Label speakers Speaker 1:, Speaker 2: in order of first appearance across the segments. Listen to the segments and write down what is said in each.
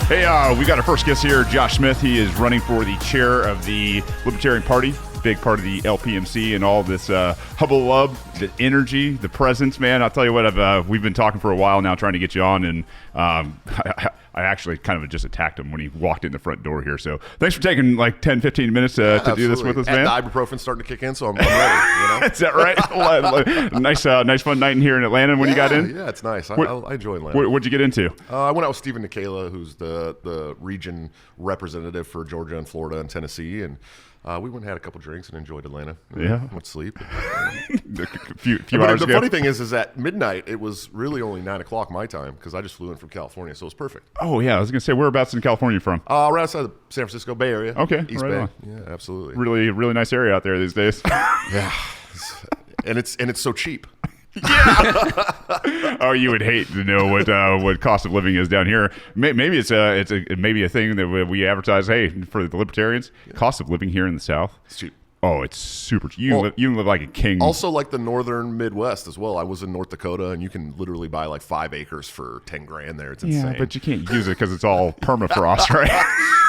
Speaker 1: Hey, we got our first guest here, Josh Smith. He is running for the chair of the Libertarian Party, big part of the LPMC and all this hubble-lub, the energy, the presence, man. I'll tell you what, we've been talking for a while now trying to get you on, and I actually kind of just attacked him when he walked in the front door here. So thanks for taking like 10, 15 minutes to do this with us, man.
Speaker 2: And the ibuprofen's starting to kick in, so I'm ready. You know?
Speaker 1: Is that right? Nice fun night in here in Atlanta when you got in?
Speaker 2: Yeah, it's nice. I enjoy Atlanta.
Speaker 1: What'd you get into?
Speaker 2: I went out with Stephen Nikala, who's the region representative for Georgia and Florida and Tennessee, and we went and had a couple drinks and enjoyed Atlanta.
Speaker 1: Yeah.
Speaker 2: Went to sleep.
Speaker 1: a few
Speaker 2: but
Speaker 1: hours
Speaker 2: the
Speaker 1: ago.
Speaker 2: funny thing is at midnight, it was really only 9 o'clock my time because I just flew in from California, so it was perfect.
Speaker 1: Oh, yeah. I was going to say, whereabouts in California from?
Speaker 2: Right outside the San Francisco Bay Area.
Speaker 1: Okay.
Speaker 2: East
Speaker 1: right
Speaker 2: Bay.
Speaker 1: on.
Speaker 2: Yeah, absolutely.
Speaker 1: Really, really nice area out there these days.
Speaker 2: Yeah. And it's so cheap.
Speaker 1: Oh, you would hate to know what cost of living is down here. Maybe it's maybe a thing that we advertise. Hey, for the libertarians, cost of living here in the South.
Speaker 2: It's cheap.
Speaker 1: Oh, it's super cheap. You can live like a king.
Speaker 2: Also, like the northern Midwest as well. I was in North Dakota, and you can literally buy like 5 acres for $10,000 there. It's insane.
Speaker 1: Yeah, but you can't use it because it's all permafrost, right?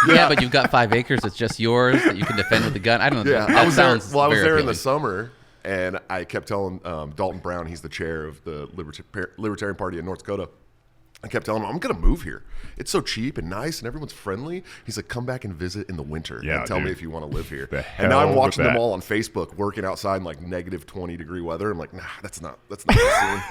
Speaker 3: Yeah, but you've got 5 acres. It's just yours that you can defend with a gun. I don't know.
Speaker 2: Yeah,
Speaker 3: That
Speaker 2: I was there.
Speaker 3: sounds
Speaker 2: Well, I was
Speaker 3: very
Speaker 2: there in the
Speaker 3: appealing.
Speaker 2: summer, and I kept telling Dalton Brown, he's the chair of the Libertarian Party in North Dakota. I kept telling him, I'm going to move here. It's so cheap and nice, and everyone's friendly. He's like, come back and visit in the winter and tell me if you want to live here. And now I'm watching them all on Facebook working outside in like negative 20-degree weather. I'm like, nah, that's not the scene.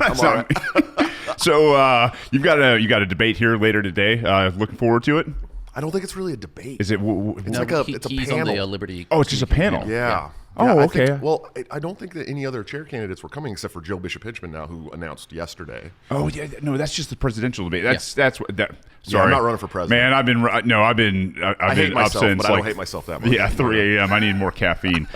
Speaker 2: I'm all right.
Speaker 1: So you've got a debate here later today. Looking forward to it.
Speaker 2: I don't think it's really a debate.
Speaker 1: Is it?
Speaker 2: It's like it's a
Speaker 3: he's
Speaker 2: panel.
Speaker 3: on the Liberty.
Speaker 1: Oh, it's just a panel.
Speaker 2: Yeah.
Speaker 1: Oh,
Speaker 2: Yeah,
Speaker 1: okay.
Speaker 2: I don't think that any other chair candidates were coming except for Joe Bishop Hitchman now, who announced yesterday.
Speaker 1: Oh yeah, no, that's just the presidential debate. That's what that.
Speaker 2: Yeah,
Speaker 1: Sorry,
Speaker 2: I'm not running for president.
Speaker 1: Man, I've been
Speaker 2: I hate
Speaker 1: up
Speaker 2: myself,
Speaker 1: since
Speaker 2: but I
Speaker 1: like
Speaker 2: don't hate myself that much.
Speaker 1: Yeah, 3 a.m. I need more caffeine.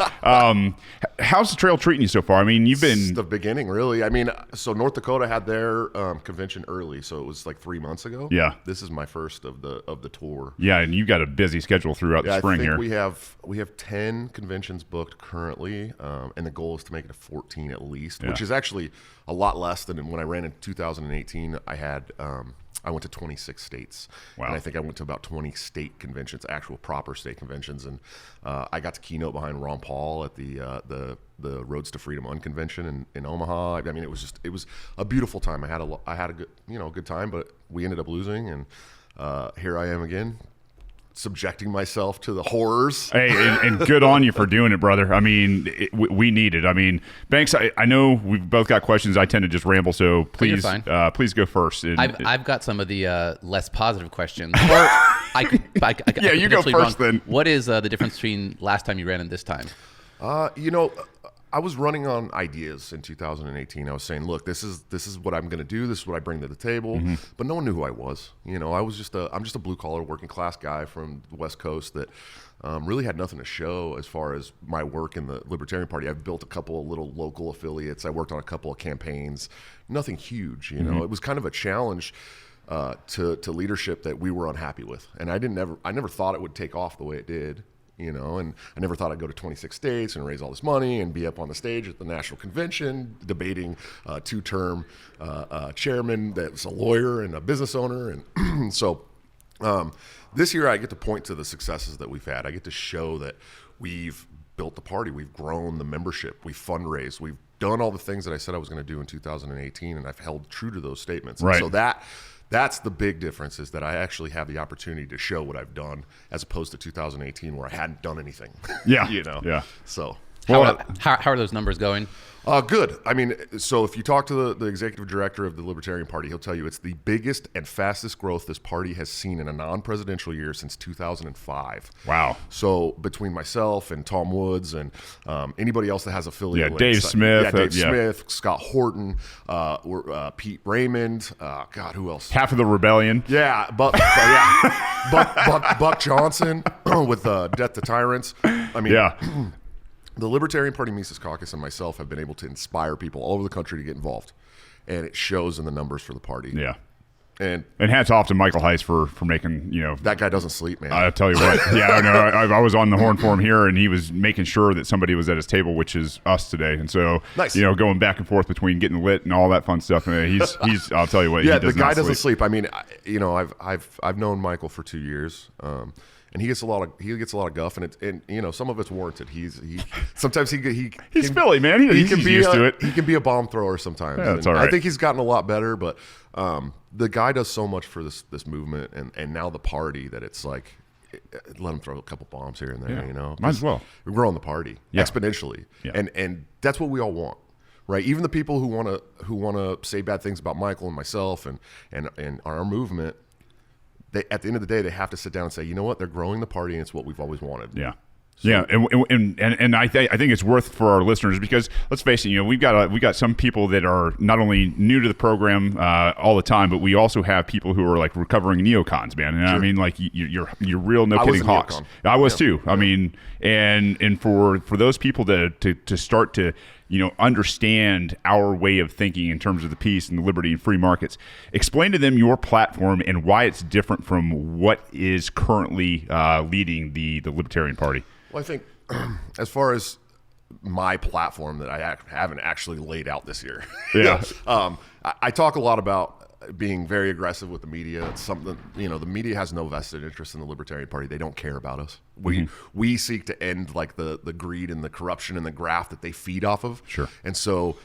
Speaker 1: How's the trail treating you so far? I mean, you've
Speaker 2: It's
Speaker 1: been
Speaker 2: the beginning, really. I mean, so North Dakota had their convention early, so it was like 3 months ago.
Speaker 1: Yeah.
Speaker 2: This is my first of the tour.
Speaker 1: yeah, and you've got a busy schedule throughout the spring
Speaker 2: I think
Speaker 1: here.
Speaker 2: we have 10 conventions booked currently, and the goal is to make it to 14 at least,
Speaker 1: Yeah.
Speaker 2: which is actually a lot less than when I ran in 2018. I went to 26 states,
Speaker 1: Wow.
Speaker 2: and I think I went to about 20 state conventions, actual proper state conventions, and I got to keynote behind Ron Paul at the Roads to Freedom Unconvention in Omaha. I mean, it was a beautiful time. I had a good time, but we ended up losing, and here I am again, subjecting myself to the horrors.
Speaker 1: Hey, and good on you for doing it, brother. I mean, we need it. I mean, Banks, I know we've both got questions. I tend to just ramble, so please, please go first.
Speaker 3: I've got some of the less positive questions. Or I could
Speaker 1: Yeah, you go
Speaker 3: potentially
Speaker 1: first
Speaker 3: run.
Speaker 1: then.
Speaker 3: What is the difference between last time you ran and this time?
Speaker 2: I was running on ideas in 2018. I was saying, look, this is what I'm going to do. This is what I bring to the table.
Speaker 1: Mm-hmm.
Speaker 2: But no one knew who I was. I'm just a blue collar working class guy from the West Coast that really had nothing to show as far as my work in the Libertarian Party. I've built a couple of little local affiliates. I worked on a couple of campaigns. Nothing huge.
Speaker 1: Mm-hmm.
Speaker 2: It was kind of a challenge to leadership that we were unhappy with, and I never thought it would take off the way it did. And I never thought I'd go to 26 states and raise all this money and be up on the stage at the national convention debating a 2-term chairman that's a lawyer and a business owner. And so this year I get to point to the successes that we've had. I get to show that we've built the party. We've grown the membership. We've fundraised. We've done all the things that I said I was going to do in 2018, and I've held true to those statements.
Speaker 1: Right.
Speaker 2: And so that's the big difference, is that I actually have the opportunity to show what I've done, as opposed to 2018 where I hadn't done anything.
Speaker 1: Yeah.
Speaker 2: Yeah. So
Speaker 3: How are those numbers going?
Speaker 2: good. I mean, so if you talk to the executive director of the Libertarian Party, he'll tell you it's the biggest and fastest growth this party has seen in a non-presidential year since 2005.
Speaker 1: Wow.
Speaker 2: So between myself and Tom Woods and anybody else that has affiliate
Speaker 1: Dave
Speaker 2: links,
Speaker 1: Smith,
Speaker 2: Dave Smith, Scott Horton, Pete Raymond, God, who else?
Speaker 1: Half of the rebellion.
Speaker 2: Yeah, Buck Johnson with Death to Tyrants. I mean,
Speaker 1: Yeah.
Speaker 2: The Libertarian Party Mises Caucus and myself have been able to inspire people all over the country to get involved, and it shows in the numbers for the party.
Speaker 1: Yeah.
Speaker 2: And
Speaker 1: hats off to Michael Heiss for making,
Speaker 2: that guy doesn't sleep, man.
Speaker 1: I'll tell you what. Yeah, I know. I was on the horn for him here, and he was making sure that somebody was at his table, which is us today. And so,
Speaker 2: nice.
Speaker 1: Going back and forth between getting lit and all that fun stuff. And he's. I'll tell you what.
Speaker 2: Yeah,
Speaker 1: he does
Speaker 2: the guy
Speaker 1: not
Speaker 2: doesn't
Speaker 1: sleep.
Speaker 2: sleep. I mean, I've known Michael for 2 years, and he gets a lot of guff, and some of it's warranted. Sometimes
Speaker 1: he's Philly, man. He's used to it.
Speaker 2: He can be a bomb thrower sometimes.
Speaker 1: Yeah, that's all right.
Speaker 2: I think he's gotten a lot better, but the guy does so much for this movement and now the party that it's like, let him throw a couple bombs here and there.
Speaker 1: Yeah, might as well.
Speaker 2: We're growing the party exponentially, and that's what we all want. Right, even the people who want to say bad things about Michael and myself and our movement, they, at the end of the day, they have to sit down and say, you know what, they're growing the party, and it's what we've always wanted.
Speaker 1: Yeah. So. Yeah, and I think it's worth for our listeners, because let's face it, we've got some people that are not only new to the program all the time, but we also have people who are like recovering neocons, man. And sure. I mean, like you're real no kidding hawks. I was too. I mean, and for those people to start to understand our way of thinking in terms of the peace and the liberty and free markets, explain to them your platform and why it's different from what is currently leading the Libertarian Party.
Speaker 2: Well, I think as far as my platform that I haven't actually laid out this year, I talk a lot about being very aggressive with the media. It's something, the media has no vested interest in the Libertarian Party. They don't care about us. We seek to end like the greed and the corruption and the graft that they feed off of.
Speaker 1: Sure.
Speaker 2: And so,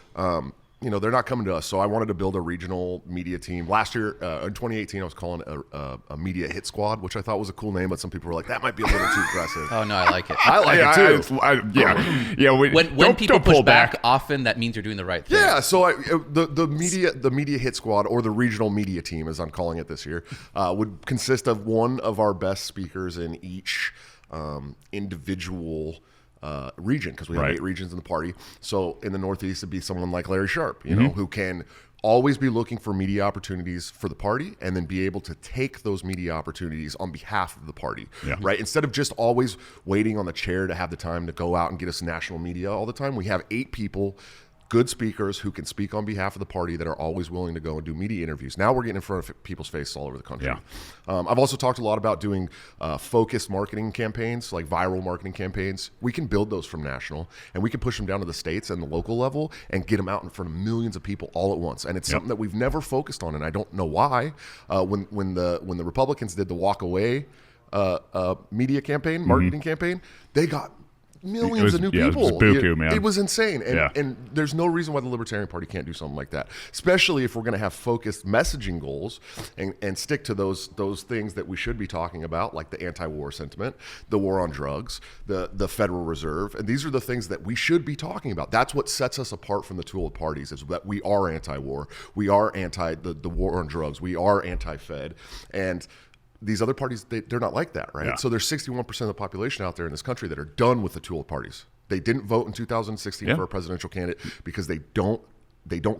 Speaker 2: they're not coming to us. So I wanted to build a regional media team. Last year, in 2018, I was calling a media hit squad, which I thought was a cool name, but some people were like, that might be a little too aggressive.
Speaker 3: Oh, no, I like it.
Speaker 2: I like it too.
Speaker 3: When people push back, often that means you're doing the right thing.
Speaker 2: Yeah, so the media hit squad, or the regional media team, as I'm calling it this year, would consist of one of our best speakers in each individual region, because we have 8 regions in the party. So in the Northeast, it'd be someone like Larry Sharp, who can always be looking for media opportunities for the party, and then be able to take those media opportunities on behalf of the party, right? Instead of just always waiting on the chair to have the time to go out and get us national media all the time, we have 8 people, good speakers who can speak on behalf of the party, that are always willing to go and do media interviews. Now we're getting in front of people's faces all over the country.
Speaker 1: Yeah.
Speaker 2: I've also talked a lot about doing focused marketing campaigns, like viral marketing campaigns. We can build those from national, and we can push them down to the states and the local level and get them out in front of millions of people all at once. And it's something that we've never focused on, and I don't know why. When the Republicans did the walk away media campaign, marketing campaign, they got millions of new people.
Speaker 1: It was buku, man.
Speaker 2: It was insane. And there's no reason why the Libertarian Party can't do something like that, especially if we're going to have focused messaging goals and stick to those things that we should be talking about, like the anti-war sentiment, the war on drugs, the Federal Reserve. And these are the things that we should be talking about. That's what sets us apart from the two old parties, is that we are anti-war. We are anti the war on drugs. We are anti-Fed. And these other parties, they're not like that, right?
Speaker 1: Yeah.
Speaker 2: So there's 61% of the population out there in this country that are done with the two old parties. They didn't vote in 2016 for a presidential candidate because they don't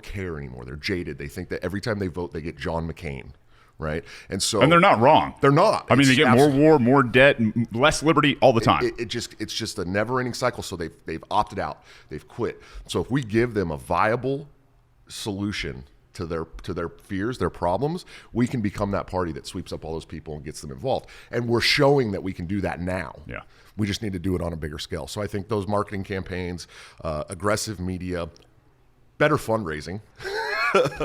Speaker 2: care anymore. They're jaded. They think that every time they vote, they get John McCain, right? And they're
Speaker 1: not wrong.
Speaker 2: They're not.
Speaker 1: I mean, they get more war, more debt, less liberty all the time.
Speaker 2: It's just a never-ending cycle. So they've opted out. They've quit. So if we give them a viable solution to their fears, their problems, we can become that party that sweeps up all those people and gets them involved. And we're showing that we can do that now.
Speaker 1: Yeah.
Speaker 2: We just need to do it on a bigger scale. So I think those marketing campaigns, aggressive media, better fundraising.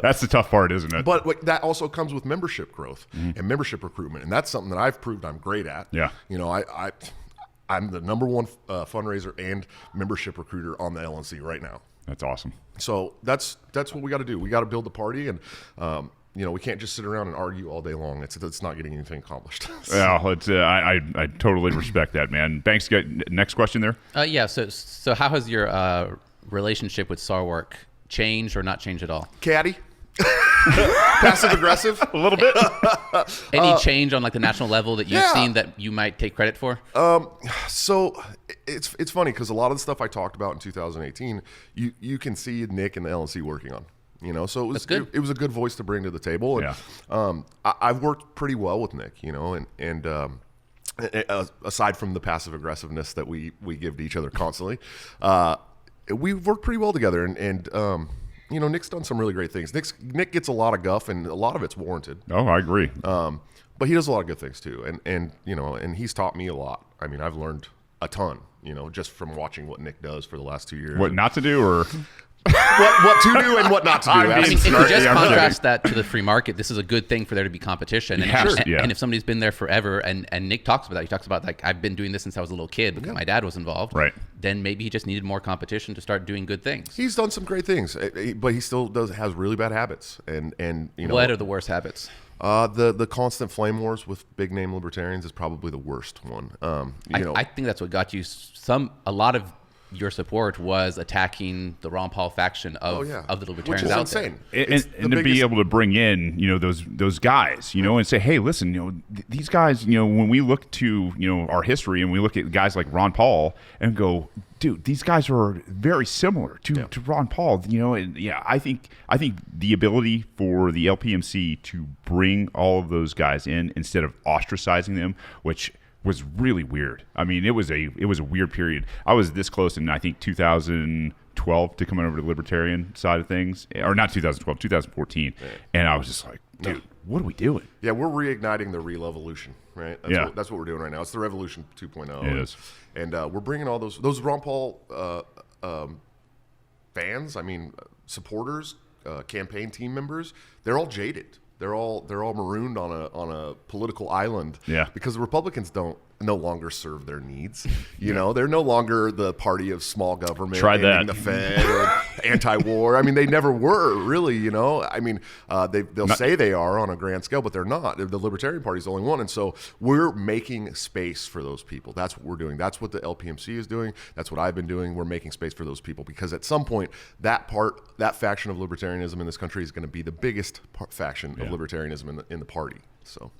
Speaker 1: That's the tough part, isn't it?
Speaker 2: But that also comes with membership growth and membership recruitment. And that's something that I've proved I'm great at.
Speaker 1: Yeah.
Speaker 2: I'm the number one fundraiser and membership recruiter on the LNC right now.
Speaker 1: That's awesome.
Speaker 2: So that's what we got to do. We got to build the party, and we can't just sit around and argue all day long. It's not getting anything accomplished.
Speaker 1: Yeah, I totally respect that, man. Banks, next question there.
Speaker 3: So how has your relationship with Sarwark changed or not changed at all?
Speaker 2: Caddy. Passive aggressive.
Speaker 1: A little bit.
Speaker 3: Any change on like the national level that you've seen that you might take credit for?
Speaker 2: So it's funny because a lot of the stuff I talked about in 2018, you can see Nick and the LNC working on. So it was a good voice to bring to the table. And, I've worked pretty well with Nick. And aside from the passive aggressiveness that we give to each other constantly, we've worked pretty well together. And Nick's done some really great things. Nick gets a lot of guff, and a lot of it's warranted.
Speaker 1: Oh, I agree.
Speaker 2: But he does a lot of good things too, and he's taught me a lot. I mean, I've learned a ton, just from watching what Nick does for the last 2 years.
Speaker 1: What not to do, or
Speaker 2: what to do and what not to do.
Speaker 3: I mean, if you just contrast that to the free market, this is a good thing for there to be competition. And, and if somebody's been there forever, and Nick talks about that, he talks about, like, I've been doing this since I was a little kid because my dad was involved.
Speaker 1: Right.
Speaker 3: Then maybe he just needed more competition to start doing good things.
Speaker 2: He's done some great things, but he still has really bad habits. And
Speaker 3: what are the worst habits?
Speaker 2: The constant flame wars with big name libertarians is probably the worst one.
Speaker 3: I think that's what got you a lot of your support was attacking the Ron Paul faction of the libertarians,
Speaker 2: which is
Speaker 3: out
Speaker 2: insane.
Speaker 1: And to be able to bring in those guys, and say, hey, listen, these guys, when we look to our history and we look at guys like Ron Paul and go, dude, these guys are very similar to Ron Paul. I think the ability for the LPMC to bring all of those guys in instead of ostracizing them, which was really weird. I mean, it was a weird period. I was this close in, I think, 2012 to coming over to the Libertarian side of things, or not 2012, 2014, and I was just like, dude, what are we doing?
Speaker 2: Yeah, we're reigniting the re-levolution, right? That's what we're doing right now. It's the Revolution 2.0.
Speaker 1: It is.
Speaker 2: And we're bringing all those Ron Paul fans, supporters, campaign team members, they're all jaded. They're all marooned on a political island.
Speaker 1: Yeah.
Speaker 2: Because the Republicans no longer serve their needs. They're no longer the party of small government, ending the Fed, or anti-war. I mean, they never were really. They'll say they are on a grand scale, but they're not. The Libertarian Party is the only one, and so we're making space for those people. That's what we're doing. That's what the LPMC is doing. That's what I've been doing. We're making space for those people because at some point, that faction of libertarianism in this country is going to be the biggest faction of libertarianism in the party. So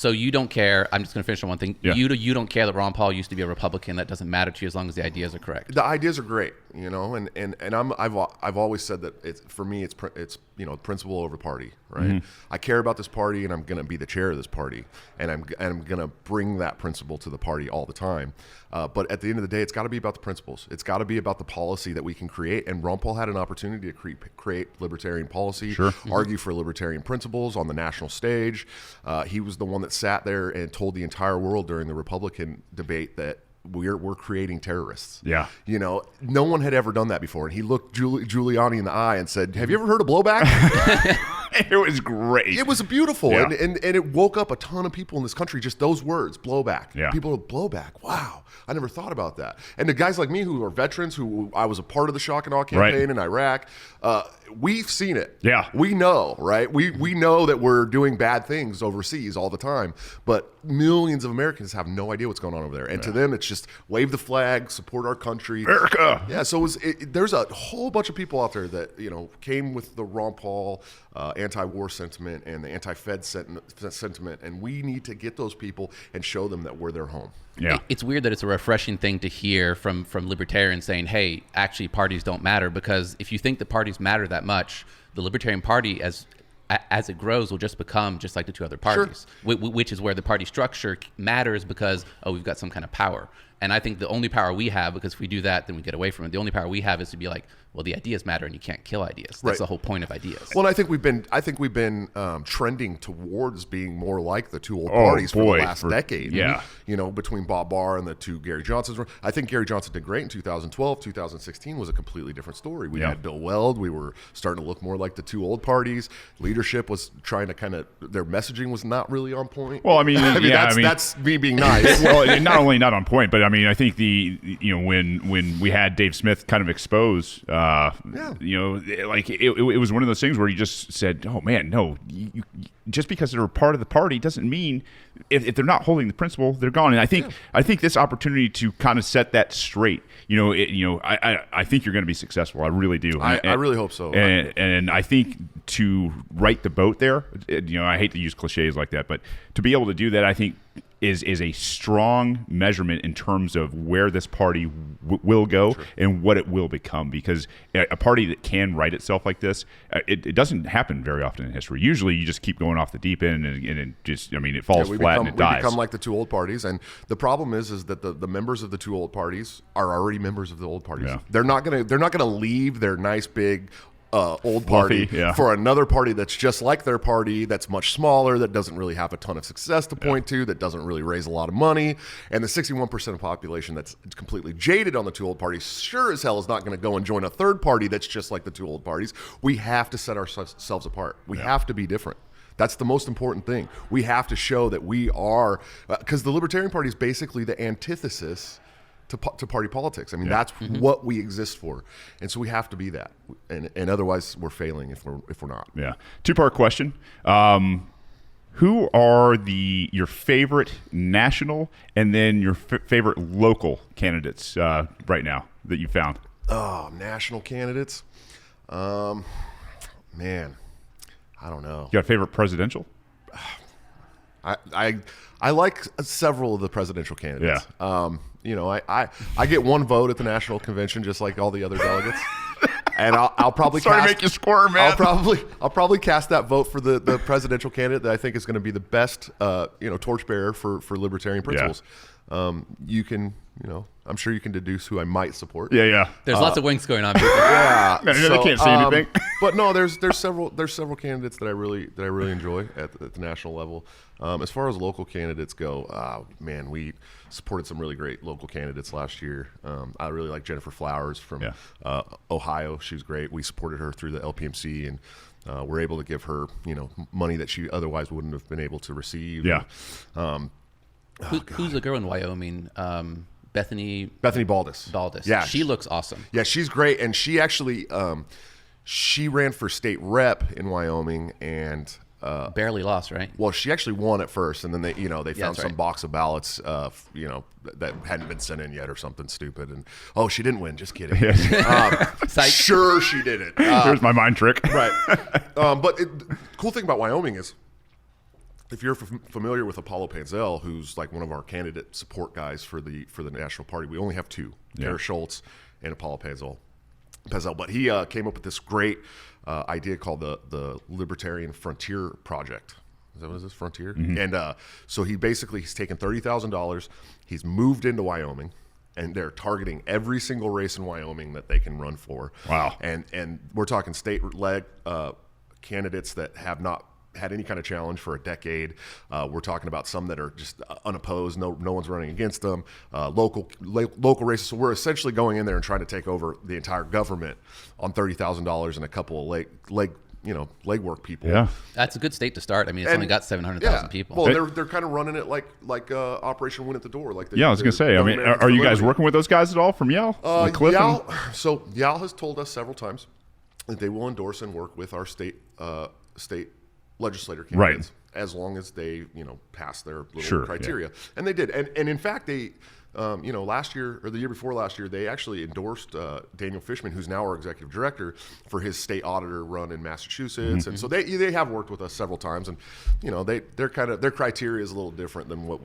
Speaker 3: you don't care. I'm just going to finish on one thing.
Speaker 1: Yeah.
Speaker 3: You don't care that Ron Paul used to be a Republican. That doesn't matter to you as long as the ideas are correct.
Speaker 2: The ideas are great, and I've always said that for me it's principle over party, right? Mm-hmm. I care about this party, and I'm going to be the chair of this party, and I'm going to bring that principle to the party all the time. But at the end of the day, it's got to be about the principles. It's got to be about the policy that we can create. And Ron Paul had an opportunity to create libertarian policy, argue for libertarian principles on the national stage. He was the one that sat there and told the entire world during the Republican debate that we're creating terrorists.
Speaker 1: Yeah.
Speaker 2: No one had ever done that before. And he looked Giuliani in the eye and said, have you ever heard of blowback?
Speaker 1: It was great.
Speaker 2: It was beautiful. Yeah. And it woke up a ton of people in this country, just those words, blowback.
Speaker 1: Yeah.
Speaker 2: People, blowback. Wow. I never thought about that. And the guys like me who are veterans, who I was a part of the shock and awe campaign in Iraq, we've seen it.
Speaker 1: Yeah.
Speaker 2: We know, right? We know that we're doing bad things overseas all the time, but millions of Americans have no idea what's going on over there. And to them, it's just wave the flag, support our country.
Speaker 1: America.
Speaker 2: Yeah, so there's a whole bunch of people out there that, came with the Ron Paul anti-war sentiment and the anti-Fed sentiment, and we need to get those people and show them that we're their home.
Speaker 1: Yeah.
Speaker 3: It's weird that it's a refreshing thing to hear from libertarians saying, hey, actually parties don't matter, because if you think that parties matter that much, the Libertarian Party as it grows will just become just like the two other parties, which is where the party structure matters because, we've got some kind of power. And I think the only power we have, because if we do that, then we get away from it. The only power we have is to be like, well, the ideas matter, and you can't kill ideas. That's the whole point of ideas.
Speaker 2: Well, I think we've been trending towards being more like the two old parties for the last decade.
Speaker 1: Yeah,
Speaker 2: between Bob Barr and the two Gary Johnsons. I think Gary Johnson did great in 2012. 2016 was a completely different story. We had Bill Weld. We were starting to look more like the two old parties. Leadership was trying to their messaging was not really on point.
Speaker 1: Well,
Speaker 2: that's me being nice.
Speaker 1: Well, not only not on point, but I think when we had Dave Smith kind of expose. It was one of those things where you just said, "Oh man, no! Just because they're a part of the party doesn't mean if they're not holding the principle, they're gone." And I think this opportunity to kind of set that straight, I think you're going to be successful. I really do.
Speaker 2: I really hope so.
Speaker 1: And I think to right the boat there, I hate to use cliches like that, but to be able to do that, I think is a strong measurement in terms of where this party will go and what it will become. Because a party that can right itself like this, it doesn't happen very often in history. Usually you just keep going off the deep end and it falls flat and it dies.
Speaker 2: We become like the two old parties. And the problem is that the members of the two old parties are already members of the old parties. Yeah. They're not gonna leave their nice big old
Speaker 1: Fluffy,
Speaker 2: party
Speaker 1: yeah.
Speaker 2: for another party that's just like their party, that's much smaller, that doesn't really have a ton of success to point to, that doesn't really raise a lot of money, and the 61% of the population that's completely jaded on the two old parties sure as hell is not going to go and join a third party that's just like the two old parties. We have to set ourselves apart. We have to be different. That's the most important thing. We have to show that we are, because the Libertarian Party is basically the antithesis to party politics. I mean, that's what we exist for, and so we have to be that. And otherwise, we're failing if we're not.
Speaker 1: Yeah. Two-part question. Who are your favorite national and then your favorite local candidates right now that you found?
Speaker 2: Oh, national candidates. Man, I don't know.
Speaker 1: You got a favorite presidential?
Speaker 2: I like several of the presidential candidates.
Speaker 1: Yeah.
Speaker 2: I get one vote at the national convention, just like all the other delegates, and I'll probably
Speaker 1: Sorry to make you squirm, man.
Speaker 2: I'll probably cast that vote for the presidential candidate that I think is going to be the best, torchbearer for libertarian principles. You can, I'm sure you can deduce who I might support.
Speaker 1: Yeah.
Speaker 3: There's lots of winks going on. People.
Speaker 2: Yeah,
Speaker 1: They can't see anything.
Speaker 2: But no, there's several candidates that I really enjoy at the national level. As far as local candidates go, man, we supported some really great local candidates last year. I really like Jennifer Flowers from Ohio. She was great. We supported her through the LPMC, and we're able to give her money that she otherwise wouldn't have been able to receive.
Speaker 1: Yeah.
Speaker 3: Who's the girl in Wyoming? Bethany
Speaker 2: Baldus.
Speaker 3: Yeah, she looks awesome.
Speaker 2: Yeah, she's great, and she actually she ran for state rep in Wyoming, and
Speaker 3: barely lost, right?
Speaker 2: well, she actually won at first, and then they found
Speaker 3: that's
Speaker 2: some
Speaker 3: right.
Speaker 2: box of ballots that hadn't been sent in yet or something stupid, and she didn't win. Just kidding.
Speaker 3: Psych.
Speaker 2: Sure, she didn't.
Speaker 1: Here's my mind trick.
Speaker 2: Right. But the cool thing about Wyoming is, if you're familiar with Apollo Panzel, who's like one of our candidate support guys for the National Party, we only have two, Tara Schultz and Apollo Panzel. But he came up with this great idea called the Libertarian Frontier Project. Is that what it is? Frontier? Mm-hmm. And so he's taken $30,000. He's moved into Wyoming, and they're targeting every single race in Wyoming that they can run for.
Speaker 1: Wow.
Speaker 2: And we're talking state-led candidates that have not had any kind of challenge for a decade. We're talking about some that are just unopposed. No one's running against them. Local races. So we're essentially going in there and trying to take over the entire government on $30,000 and a couple of legwork people.
Speaker 1: Yeah.
Speaker 3: That's a good state to start. I mean, it's only got 700,000 people.
Speaker 2: Well, they're kind of running it like Operation Win at the Door. Like
Speaker 1: I was gonna say. I mean, are you guys working with those guys at all from Yale? Like Cliff?
Speaker 2: So Yale has told us several times that they will endorse and work with our state legislator candidates, as long as they pass their little criteria. And they did. And in fact, they last year or the year before last year, they actually endorsed Daniel Fishman, who's now our executive director, for his state auditor run in Massachusetts. And so they have worked with us several times, and their criteria is a little different than what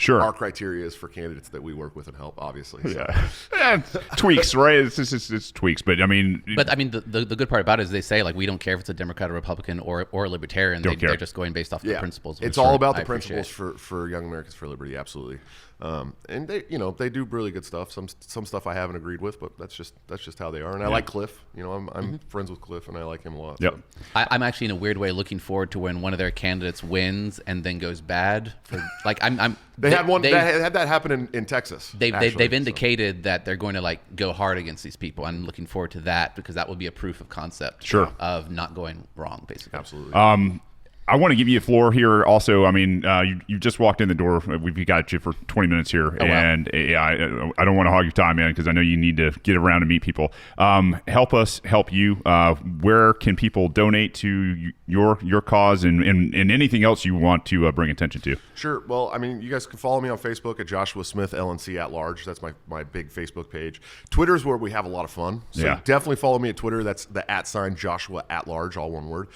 Speaker 2: our criteria is for candidates that we work with and help, obviously. So.
Speaker 1: Yeah, tweaks, right? It's tweaks, but I mean,
Speaker 3: the good part about it is they say, like, we don't care if it's a Democrat or Republican or a Libertarian. They're just going based off the principles.
Speaker 2: It's all about the principles for Young Americans for Liberty, absolutely. And they do really good stuff. Some stuff I haven't agreed with, but that's just how they are. And I like Cliff. I'm friends with Cliff, and I like him a lot.
Speaker 1: Yep.
Speaker 2: So.
Speaker 3: I'm actually in a weird way looking forward to when one of their candidates wins and then goes bad. They had that happen in Texas. They've indicated that they're going to go hard against these people. I'm looking forward to that because that will be a proof of concept. Of not going wrong, basically.
Speaker 2: Absolutely.
Speaker 1: I want to give you a floor here also. I mean, you just walked in the door. We've got you for 20 minutes here. And I don't want to hog your time, man, because I know you need to get around and meet people. Help us help you. Where can people donate to your cause and anything else you want to bring attention to?
Speaker 2: Sure. Well, I mean, you guys can follow me on Facebook at Joshua Smith, LNC at large. That's my big Facebook page. Twitter is where we have a lot of fun. So definitely follow me at Twitter. That's the @ Joshua at large, all one word.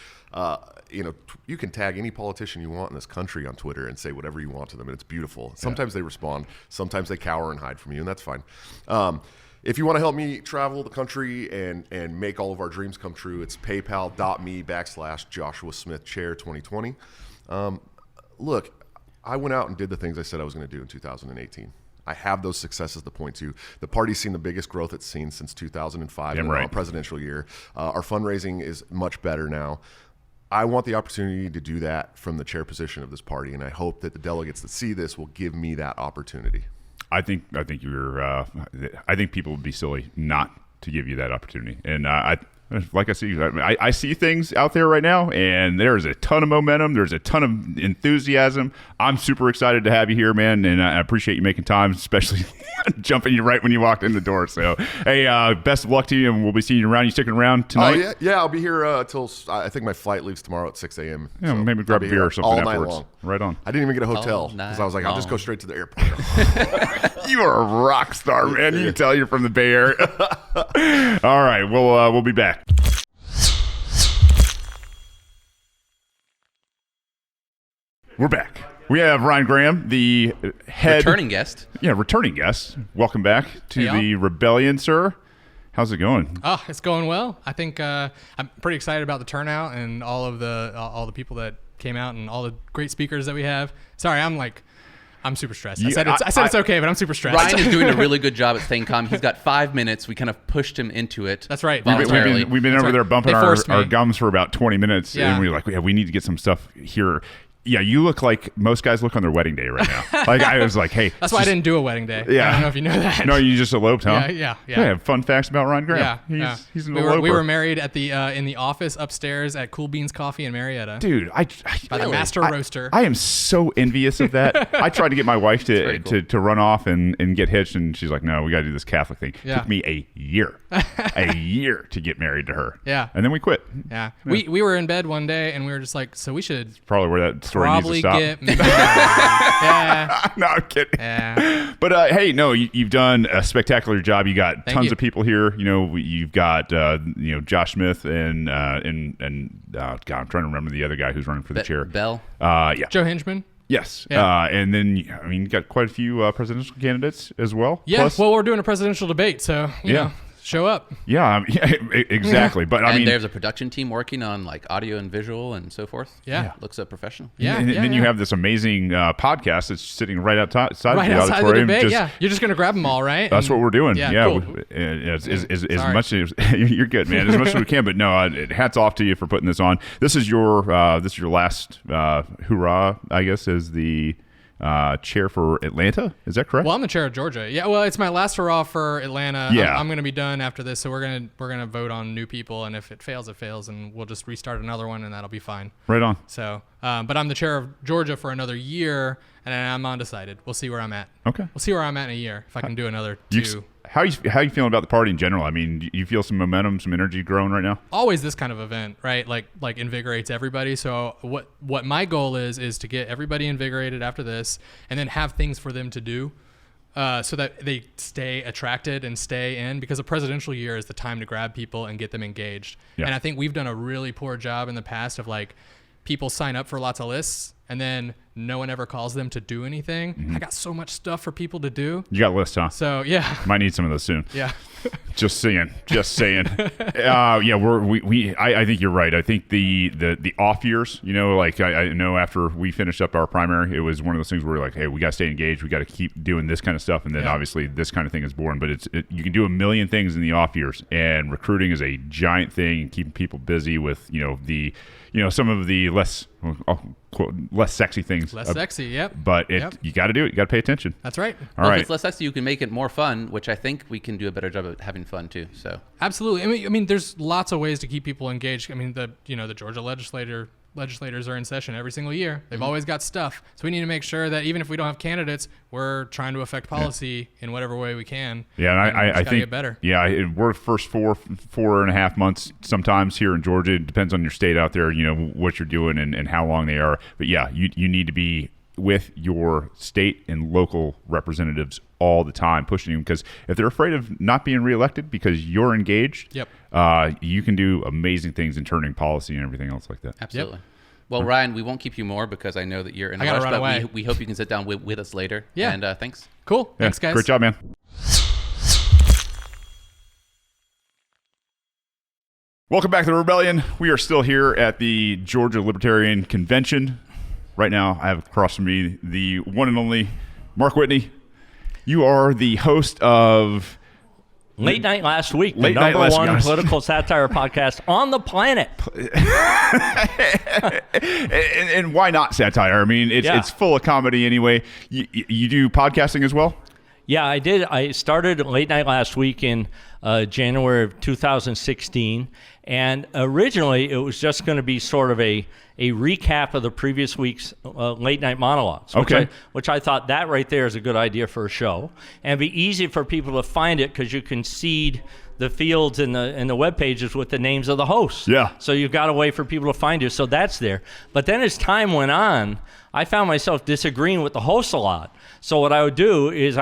Speaker 2: You can tag any politician you want in this country on Twitter and say whatever you want to them, and it's beautiful. Sometimes they respond. Sometimes they cower and hide from you, and that's fine. If you want to help me travel the country and make all of our dreams come true, it's paypal.me/Joshua Smith Chair 2020. Look, I went out and did the things I said I was going to do in 2018. I have those successes to point to. The party's seen the biggest growth it's seen since 2005 in a presidential year. Our fundraising is much better now. I want the opportunity to do that from the chair position of this party, and I hope that the delegates that see this will give me that opportunity.
Speaker 1: I think people would be silly not to give you that opportunity. And I see things out there right now, and there's a ton of momentum. There's a ton of enthusiasm. I'm super excited to have you here, man, and I appreciate you making time, especially jumping you right when you walked in the door. So, hey, best of luck to you, and we'll be seeing you around. You sticking around tonight?
Speaker 2: Oh, yeah, I'll be here till I think my flight leaves tomorrow at 6 a.m.
Speaker 1: Yeah,
Speaker 2: so
Speaker 1: maybe grab a beer or something
Speaker 2: all
Speaker 1: afterwards.
Speaker 2: Night long.
Speaker 1: Right on.
Speaker 2: I didn't even get a hotel because I was like, I'll just go straight to the airport.
Speaker 1: You are a rock star, man. You can tell you're from the Bay Area. All right, we'll be back. We're back. We have Ryan Graham, the head
Speaker 3: returning guest.
Speaker 1: Yeah, returning guest. Welcome back to the Rebellion, sir. How's it going?
Speaker 4: Oh, it's going well. I think I'm pretty excited about the turnout and all the people that came out and all the great speakers that we have. Sorry, I'm super stressed. I said it's okay, but I'm super stressed.
Speaker 3: Ryan is doing a really good job at staying calm. He's got 5 minutes. We kind of pushed him into it.
Speaker 4: That's right.
Speaker 3: Voluntarily.
Speaker 1: We've been over there bumping our gums for about 20 minutes, and we were like, we need to get some stuff here. Yeah, you look like most guys look on their wedding day right now. Like I was like, hey.
Speaker 4: That's why I didn't do a wedding day.
Speaker 1: Yeah.
Speaker 4: I don't know if you know that.
Speaker 1: No, you just eloped, huh?
Speaker 4: Yeah.
Speaker 1: Fun facts about Ryan Graham. He's an eloper.
Speaker 4: We were married at the in the office upstairs at Cool Beans Coffee in Marietta.
Speaker 1: Dude,
Speaker 4: by the master roaster.
Speaker 1: I am so envious of that. I tried to get my wife to run off and get hitched, and she's like, no, we got to do this Catholic thing. It took me a year to get married to her.
Speaker 4: Yeah.
Speaker 1: And then we quit.
Speaker 4: Yeah. We were in bed one day, and we were just like, so we should
Speaker 1: probably where that story needs to stop.
Speaker 4: Yeah.
Speaker 1: No, I'm kidding.
Speaker 4: Yeah.
Speaker 1: But hey, no, you've done a spectacular job. You got tons of people here. You know, you've got Josh Smith and God, I'm trying to remember the other guy who's running for the chair.
Speaker 3: Bell.
Speaker 1: Yeah.
Speaker 4: Joe Hinchman.
Speaker 1: Yes.
Speaker 4: Yeah.
Speaker 1: And then, you got quite a few presidential candidates as well.
Speaker 4: Yeah.
Speaker 1: Plus,
Speaker 4: well, we're doing a presidential debate, so you know. Show up.
Speaker 1: Yeah, exactly. But I mean,
Speaker 3: there's a production team working on like audio and visual and so forth.
Speaker 4: Yeah.
Speaker 3: Looks professional.
Speaker 4: Yeah.
Speaker 1: And then you have this amazing podcast that's sitting right outside the auditorium.
Speaker 4: The debate. You're just gonna grab them all, right?
Speaker 1: That's what we're doing. Yeah.
Speaker 4: Cool.
Speaker 1: As much as you're good, man. As much as we can. But no, hats off to you for putting this on. This is your last hurrah, I guess, as the chair for Atlanta. Is that correct?
Speaker 4: Well, I'm the chair of Georgia. Yeah. Well, it's my last hurrah for Atlanta.
Speaker 1: Yeah.
Speaker 4: I'm going to be done after this, so we're gonna vote on new people, and if it fails, it fails, and we'll just restart another one, and that'll be fine.
Speaker 1: Right on.
Speaker 4: So, but I'm the chair of Georgia for another year, and I'm undecided. We'll see where I'm at.
Speaker 1: Okay.
Speaker 4: We'll see where I'm at in a year if I can do another two.
Speaker 1: How you feeling about the party in general? I mean, do you feel some momentum, some energy growing right now?
Speaker 4: Always this kind of event, right? Like invigorates everybody. So what my goal is to get everybody invigorated after this, and then have things for them to do, so that they stay attracted and stay in. Because a presidential year is the time to grab people and get them engaged. Yeah. And I think we've done a really poor job in the past of people sign up for lots of lists, and then no one ever calls them to do anything. Mm-hmm. I got so much stuff for people to do.
Speaker 1: You got lists, huh?
Speaker 4: So yeah,
Speaker 1: might need some of those soon.
Speaker 4: Yeah.
Speaker 1: Just saying. I think you're right. I think the off years, I know after we finished up our primary, it was one of those things where we're like, hey, we got to stay engaged. We got to keep doing this kind of stuff. And then obviously this kind of thing is born, but you can do a million things in the off years, and recruiting is a giant thing, and keeping people busy with, some of the less sexy things.
Speaker 4: Less sexy, yep.
Speaker 1: But you got to do it. You got to pay attention.
Speaker 4: That's right.
Speaker 1: All right.
Speaker 3: If it's less sexy, you can make it more fun, which I think we can do a better job of having fun too. So
Speaker 4: absolutely. I mean, there's lots of ways to keep people engaged. I mean, the Georgia legislators are in session every single year. They've always got stuff. So we need to make sure that even if we don't have candidates, we're trying to affect policy in whatever way we can.
Speaker 1: Yeah, and I think
Speaker 4: get better.
Speaker 1: Yeah, we're first 4.5 months sometimes here in Georgia. It depends on your state out there, what you're doing and how long they are. But yeah, you need to be with your state and local representatives all the time, pushing them, because if they're afraid of not being reelected because you're engaged, you can do amazing things in turning policy and everything else like that.
Speaker 3: Absolutely. Yep. Well, Ryan, we won't keep you more because I know that you're in a rush, but we hope you can sit down with us later.
Speaker 4: Yeah.
Speaker 3: And thanks.
Speaker 4: Cool. Thanks, guys.
Speaker 1: Great job, man. Welcome back to the Rebellion. We are still here at the Georgia Libertarian Convention. Right now, I have across from me the one and only Mark Whitney. You are the host of
Speaker 5: Late Night Last Week, the
Speaker 1: Late Night
Speaker 5: number
Speaker 1: Last
Speaker 5: one
Speaker 1: Week.
Speaker 5: political satire podcast on the planet.
Speaker 1: and why not satire? I mean, it's full of comedy anyway. You do podcasting as well?
Speaker 5: Yeah, I did. I started Late Night Last Week in January of 2016. And originally, it was just going to be sort of a recap of the previous week's late night monologues. Which I thought that right there is a good idea for a show. And it'd be easy for people to find it because you can seed the fields in the web pages with the names of the hosts.
Speaker 1: Yeah.
Speaker 5: So you've got a way for people to find you. So that's there. But then as time went on, I found myself disagreeing with the hosts a lot. So what I would do is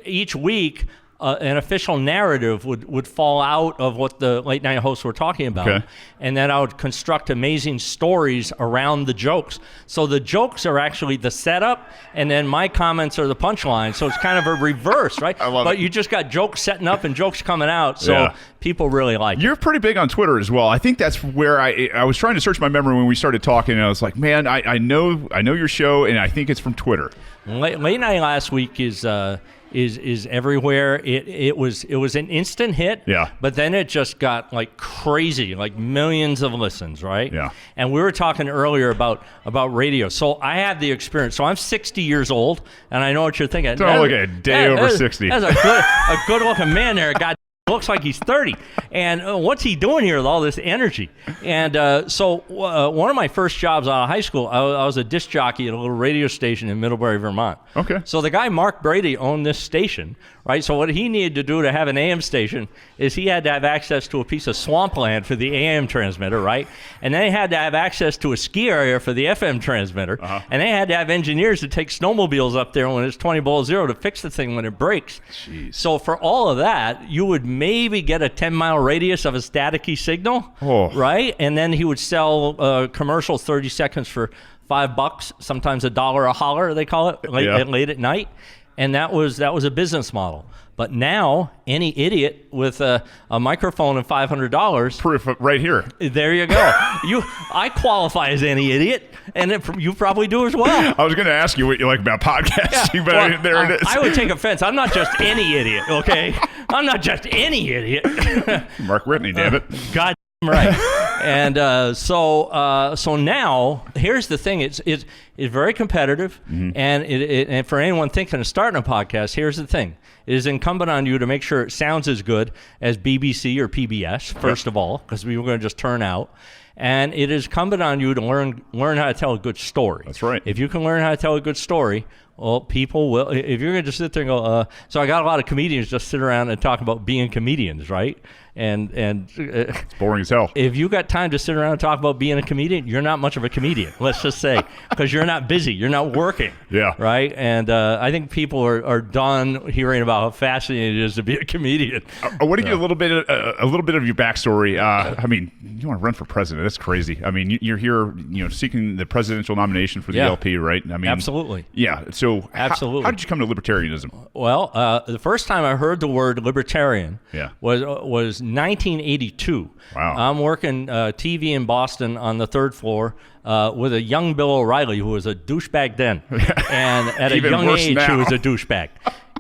Speaker 5: each week, an official narrative would fall out of what the late night hosts were talking about.
Speaker 1: Okay.
Speaker 5: And then I would construct amazing stories around the jokes. So the jokes are actually the setup, and then my comments are the punchline. So it's kind of a reverse, right?
Speaker 1: I love
Speaker 5: but
Speaker 1: it.
Speaker 5: you just got jokes setting up and jokes coming out. So people really like it.
Speaker 1: You're pretty big on Twitter as well. I think that's where I was trying to search my memory when we started talking, and I was like, man, I know your show, and I think it's from Twitter.
Speaker 5: Late Night Last Week is everywhere. It was an instant hit.
Speaker 1: Yeah.
Speaker 5: But then it just got like crazy, like millions of listens, right?
Speaker 1: Yeah.
Speaker 5: And we were talking earlier about radio. So I have the experience. So I'm 60 years old, and I know what you're thinking.
Speaker 1: Don't look at a day over 60.
Speaker 5: That's a good looking man there. God. Looks like he's 30. And what's he doing here with all this energy? And so one of my first jobs out of high school, I was a disc jockey at a little radio station in Middlebury, Vermont.
Speaker 1: Okay.
Speaker 5: So the guy, Mark Brady, owned this station, right? So what he needed to do to have an AM station is he had to have access to a piece of swampland for the AM transmitter, right? And then he had to have access to a ski area for the FM transmitter.
Speaker 1: Uh-huh.
Speaker 5: And they had to have engineers to take snowmobiles up there when it's 20 below zero to fix the thing when it breaks.
Speaker 1: Jeez.
Speaker 5: So for all of that, you would maybe get a 10-mile radius of a staticky signal, right? And then he would sell commercials 30 seconds for $5, sometimes $1 a holler, they call it, late at night. And that was a business model. But now, any idiot with a microphone and $500...
Speaker 1: Proof right here.
Speaker 5: There you go. I qualify as any idiot, and you probably do as well.
Speaker 1: I was going to ask you what you like about podcasting, but there it is.
Speaker 5: I would take offense. I'm not just any idiot, okay? I'm not just any idiot.
Speaker 1: Mark Whitney, damn it.
Speaker 5: God right. And so now, here's the thing. It's very competitive, and for anyone thinking of starting a podcast, here's the thing. It is incumbent on you to make sure it sounds as good as BBC or PBS, first of all, because we were going to just turn out. And it is incumbent on you to learn how to tell a good story.
Speaker 1: That's right.
Speaker 5: If you can learn how to tell a good story, well, people will. If you're going to just sit there and go, so I got a lot of comedians just sit around and talk about being comedians, right? And
Speaker 1: It's boring as hell.
Speaker 5: if you got time to sit around and talk about being a comedian, you're not much of a comedian, let's just say, because you're not busy, you're not working.
Speaker 1: Yeah.
Speaker 5: Right? And I think people are done hearing about how fascinating it is to be a comedian.
Speaker 1: I want to get a little bit of your backstory. I mean, you want to run for president? That's crazy. I mean, you're here, seeking the presidential nomination for the LP, right? I mean,
Speaker 5: absolutely.
Speaker 1: Yeah. So,
Speaker 5: absolutely.
Speaker 1: How did you come to libertarianism?
Speaker 5: Well, the first time I heard the word libertarian was 1982.
Speaker 1: Wow.
Speaker 5: I'm working TV in Boston on the third floor with a young Bill O'Reilly who was a douchebag then. And at a
Speaker 1: Even
Speaker 5: young
Speaker 1: worse
Speaker 5: age,
Speaker 1: now.
Speaker 5: he was a douchebag.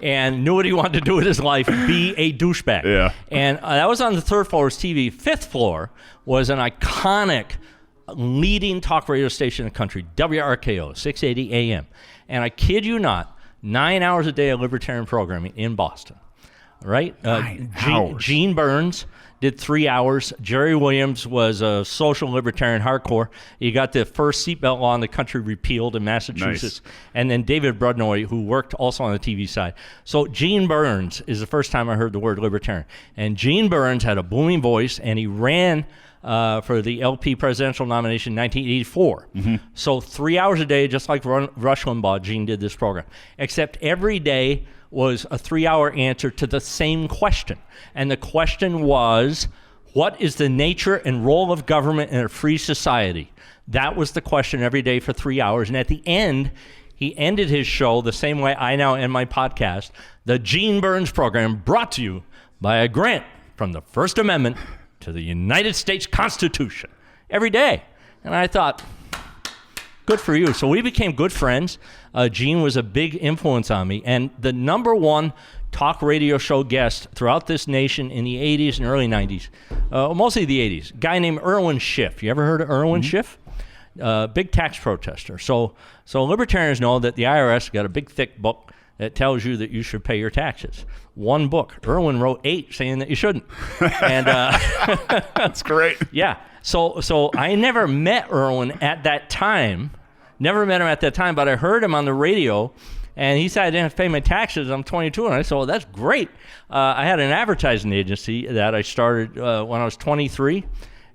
Speaker 5: And knew what he wanted to do with his life, be a douchebag.
Speaker 1: Yeah.
Speaker 5: And that was on the third floor of TV. Fifth floor was an iconic leading talk radio station in the country, WRKO, 680 AM. And I kid you not, 9 hours a day of libertarian programming in Boston. Right?
Speaker 1: 9 hours.
Speaker 5: Gene Burns did 3 hours. Jerry Williams was a social libertarian hardcore. He got the first seatbelt law in the country repealed in Massachusetts.
Speaker 1: Nice.
Speaker 5: And then David Brudnoy, who worked also on the TV side. So Gene Burns is the first time I heard the word libertarian. And Gene Burns had a booming voice, and he ran for the LP presidential nomination in 1984. So 3 hours a day, just like Rush Limbaugh, Gene did this program. Except every day was a 3-hour answer to the same question. And the question was, what is the nature and role of government in a free society? That was the question every day for 3 hours. And at the end, he ended his show the same way I now end my podcast, the Gene Burns program, brought to you by a grant from the First Amendment to the United States Constitution. Every day. And I thought, good for you. So we became good friends. Gene was a big influence on me. And the number one talk radio show guest throughout this nation in the 80s and early 90s, mostly the 80s, a guy named Irwin Schiff. You ever heard of Irwin Schiff? Big tax protester. So libertarians know that the IRS got a big, thick book that tells you that you should pay your taxes. One book. Irwin wrote 8 saying that you shouldn't. And
Speaker 1: That's great.
Speaker 5: yeah. So I never met Irwin at that time. Never met him at that time, but I heard him on the radio, and he said I didn't have to pay my taxes. I'm 22, and I said, well, that's great. I had an advertising agency that I started when I was 23,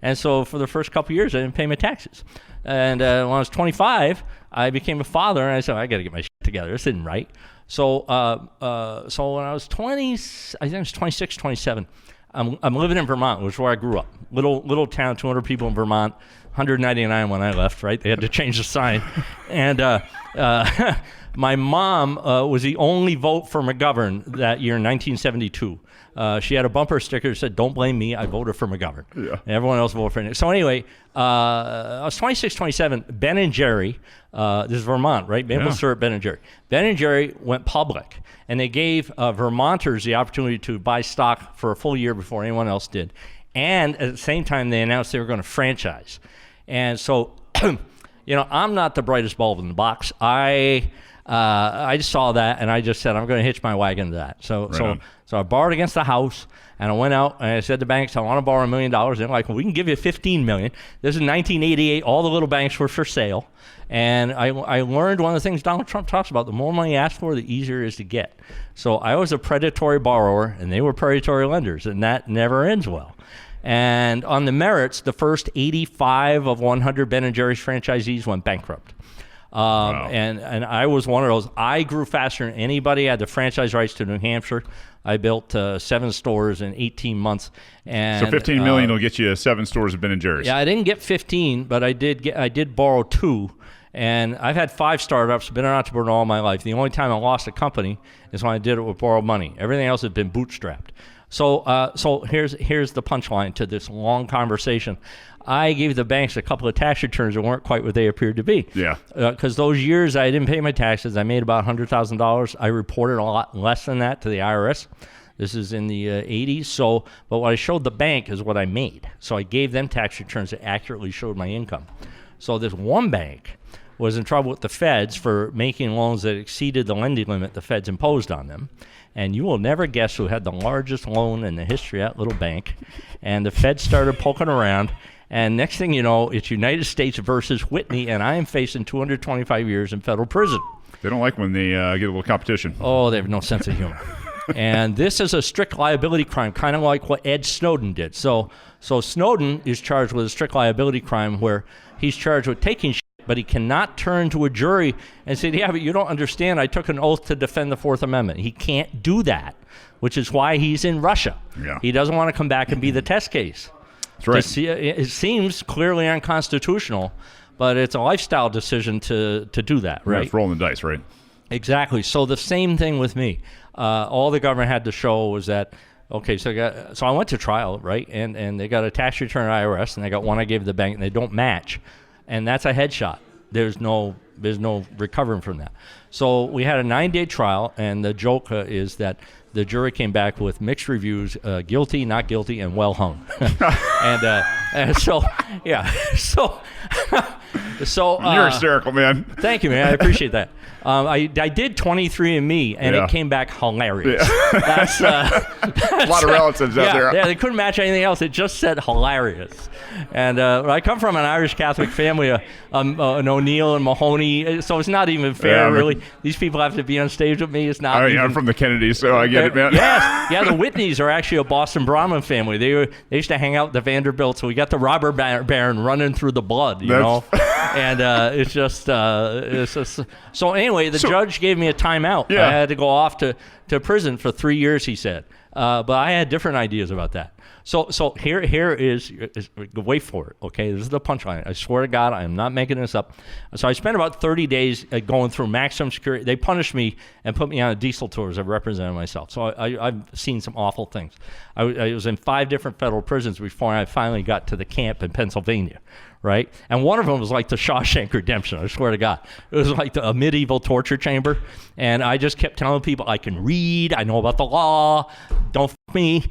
Speaker 5: and so for the first couple of years, I didn't pay my taxes. And when I was 25, I became a father, and I said, I got to get my shit together. This isn't right. So when I was 20, I think I was 26, 27, I'm living in Vermont, which is where I grew up. Little town, 200 people in Vermont, 199 when I left, right? They had to change the sign. And my mom was the only vote for McGovern that year in 1972. She had a bumper sticker that said, don't blame me, I voted for McGovern. Yeah. And everyone else voted for him. So anyway, I was 26, 27. Ben and Jerry, this is Vermont, right? Maple syrup, Ben and Jerry. Ben and Jerry went public, and they gave Vermonters the opportunity to buy stock for a full year before anyone else did. And at the same time, they announced they were going to franchise. And so, I'm not the brightest bulb in the box. I just saw that, and I just said, I'm going to hitch my wagon to that. So I borrowed against the house, and I went out, and I said to banks, I want to borrow $1 million. And they're like, well, we can give you $15 million. This is 1988. All the little banks were for sale. And I learned one of the things Donald Trump talks about, the more money you ask for, the easier it is to get. So I was a predatory borrower, and they were predatory lenders, and that never ends well. And on the merits, the first 85 of 100 Ben & Jerry's franchisees went bankrupt.
Speaker 1: Wow.
Speaker 5: And I was one of those. I grew faster than anybody. I had the franchise rights to New Hampshire. I built 7 stores in 18 months. And
Speaker 1: So $15 million will get you 7 stores of Ben & Jerry's.
Speaker 5: Yeah, I didn't get 15, but I did borrow 2. And I've had 5 startups, been an entrepreneur all my life. The only time I lost a company is when I did it with borrowed money. Everything else has been bootstrapped. So here's the punchline to this long conversation. I gave the banks a couple of tax returns that weren't quite what they appeared to be. Yeah. Because those years I didn't pay my taxes, I made about $100,000. I reported a lot less than that to the IRS. This is in the 80s. But what I showed the bank is what I made. So I gave them tax returns that accurately showed my income. So this one bank was in trouble with the feds for making loans that exceeded the lending limit the feds imposed on them. And you will never guess who had the largest loan in the history of that little bank. And the feds started poking around. And next thing you know, it's United States versus Whitney, and I am facing 225 years in federal prison.
Speaker 1: They don't like when they get a little competition.
Speaker 5: Oh, they have no sense of humor. And this is a strict liability crime, kind of like what Ed Snowden did. So Snowden is charged with a strict liability crime where he's charged with taking shit, but he cannot turn to a jury and say, yeah, but you don't understand. I took an oath to defend the Fourth Amendment. He can't do that, which is why he's in Russia. Yeah. He doesn't want to come back and be the test case.
Speaker 1: That's right.
Speaker 5: It seems clearly unconstitutional, but it's a lifestyle decision to do that, right?
Speaker 1: Yeah, it's rolling the dice, right?
Speaker 5: Exactly. So the same thing with me. All the government had to show was that, okay, so I went to trial, right? And they got a tax return at IRS, and they got one I gave the bank, and they don't match. And that's a headshot. There's no recovering from that. So we had a 9-day trial, and the joke is that the jury came back with mixed reviews, guilty, not guilty, and well hung. and so, yeah. So
Speaker 1: you're hysterical, man.
Speaker 5: Thank you, man. I appreciate that. I did 23andMe, and it came back hilarious. Yeah. That's
Speaker 1: a lot of relatives out there.
Speaker 5: Yeah, they couldn't match anything else. It just said hilarious. And I come from an Irish Catholic family, an O'Neill and Mahoney, so it's not even fair, really. These people have to be on stage with me. It's not.
Speaker 1: I'm from the Kennedys, so I get it, man.
Speaker 5: Yes, yeah. The Whitneys are actually a Boston Brahmin family. They used to hang out at the Vanderbilt, so we got the robber baron running through the blood, you know. And it's just so anyway, the judge gave me a timeout. Yeah. I had to go off to prison for 3 years, he said. But I had different ideas about that. So here is wait for it, okay? This is the punchline. I swear to God, I am not making this up. So I spent about 30 days going through maximum security. They punished me and put me on a diesel tour as I represented myself. So I've seen some awful things. I was in 5 different federal prisons before I finally got to the camp in Pennsylvania, right? And one of them was like the Shawshank Redemption, I swear to God. It was like a medieval torture chamber. And I just kept telling people, I can read, I know about the law, don't f me,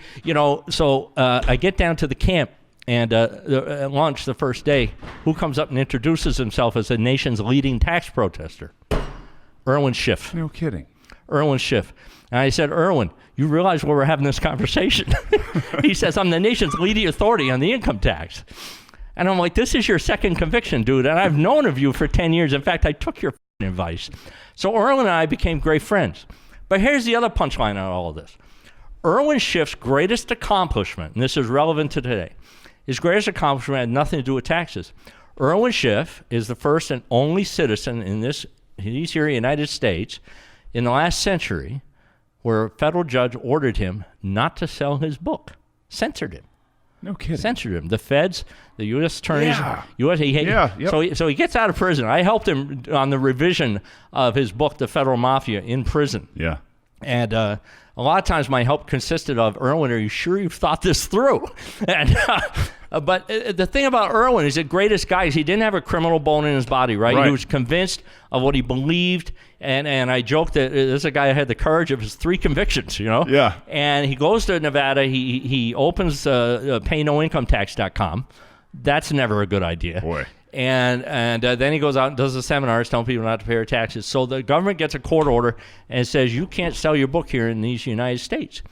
Speaker 5: So I get down to the camp, and at lunch the first day, who comes up and introduces himself as the nation's leading tax protester? Irwin Schiff.
Speaker 1: No kidding.
Speaker 5: Irwin Schiff. And I said, Irwin, you realize why we're having this conversation? He says, I'm the nation's leading authority on the income tax. And I'm like, this is your second conviction, dude, and I've known of you for 10 years. In fact, I took your advice. So Irwin and I became great friends. But here's the other punchline on all of this. Irwin Schiff's greatest accomplishment, and this is relevant to today, his greatest accomplishment had nothing to do with taxes. Irwin Schiff is the first and only citizen in these here United States in the last century where a federal judge ordered him not to sell his book, censored him.
Speaker 1: No kidding.
Speaker 5: Censored him. The feds, the U.S. attorneys,
Speaker 1: Yep.
Speaker 5: So he gets out of prison. I helped him on the revision of his book, The Federal Mafia, in prison.
Speaker 1: Yeah.
Speaker 5: And a lot of times my help consisted of, Irwin, are you sure you've thought this through? And but the thing about Irwin is the greatest guy is he didn't have a criminal bone in his body, right? He was convinced of what he believed. And I joked that this is a guy who had the courage of his 3 convictions,
Speaker 1: Yeah.
Speaker 5: And he goes to Nevada. He opens paynoincometax.com. That's never a good idea.
Speaker 1: Boy.
Speaker 5: And then he goes out and does the seminars telling people not to pay their taxes. So the government gets a court order and says, you can't sell your book here in these United States.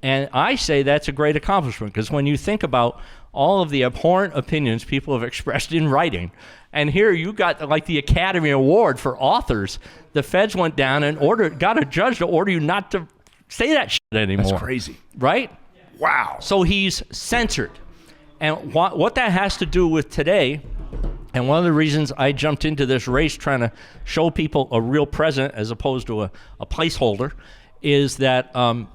Speaker 5: And I say that's a great accomplishment because when you think about all of the abhorrent opinions people have expressed in writing, and here you got like the Academy Award for authors, the feds went down and got a judge to order you not to say that shit anymore.
Speaker 1: That's crazy.
Speaker 5: Right?
Speaker 1: Wow.
Speaker 5: So he's censored. And what that has to do with today, and one of the reasons I jumped into this race trying to show people a real president as opposed to a placeholder, is that I'm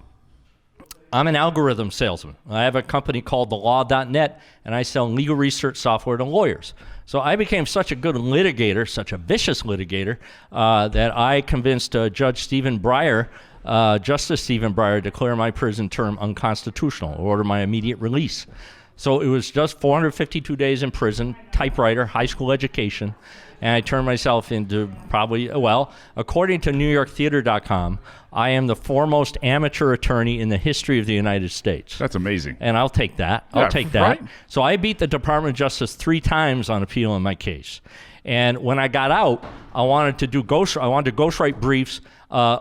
Speaker 5: an algorithm salesman. I have a company called thelaw.net, and I sell legal research software to lawyers. So I became such a good litigator, such a vicious litigator, that I convinced Justice Stephen Breyer, to declare my prison term unconstitutional, order my immediate release. So it was just 452 days in prison, typewriter, high school education, and I turned myself into according to NewYorkTheater.com, I am the foremost amateur attorney in the history of the United States.
Speaker 1: That's amazing.
Speaker 5: And I'll take that. I'll take that.
Speaker 1: Right.
Speaker 5: So I beat the Department of Justice 3 times on appeal in my case. And when I got out, I wanted to ghostwrite briefs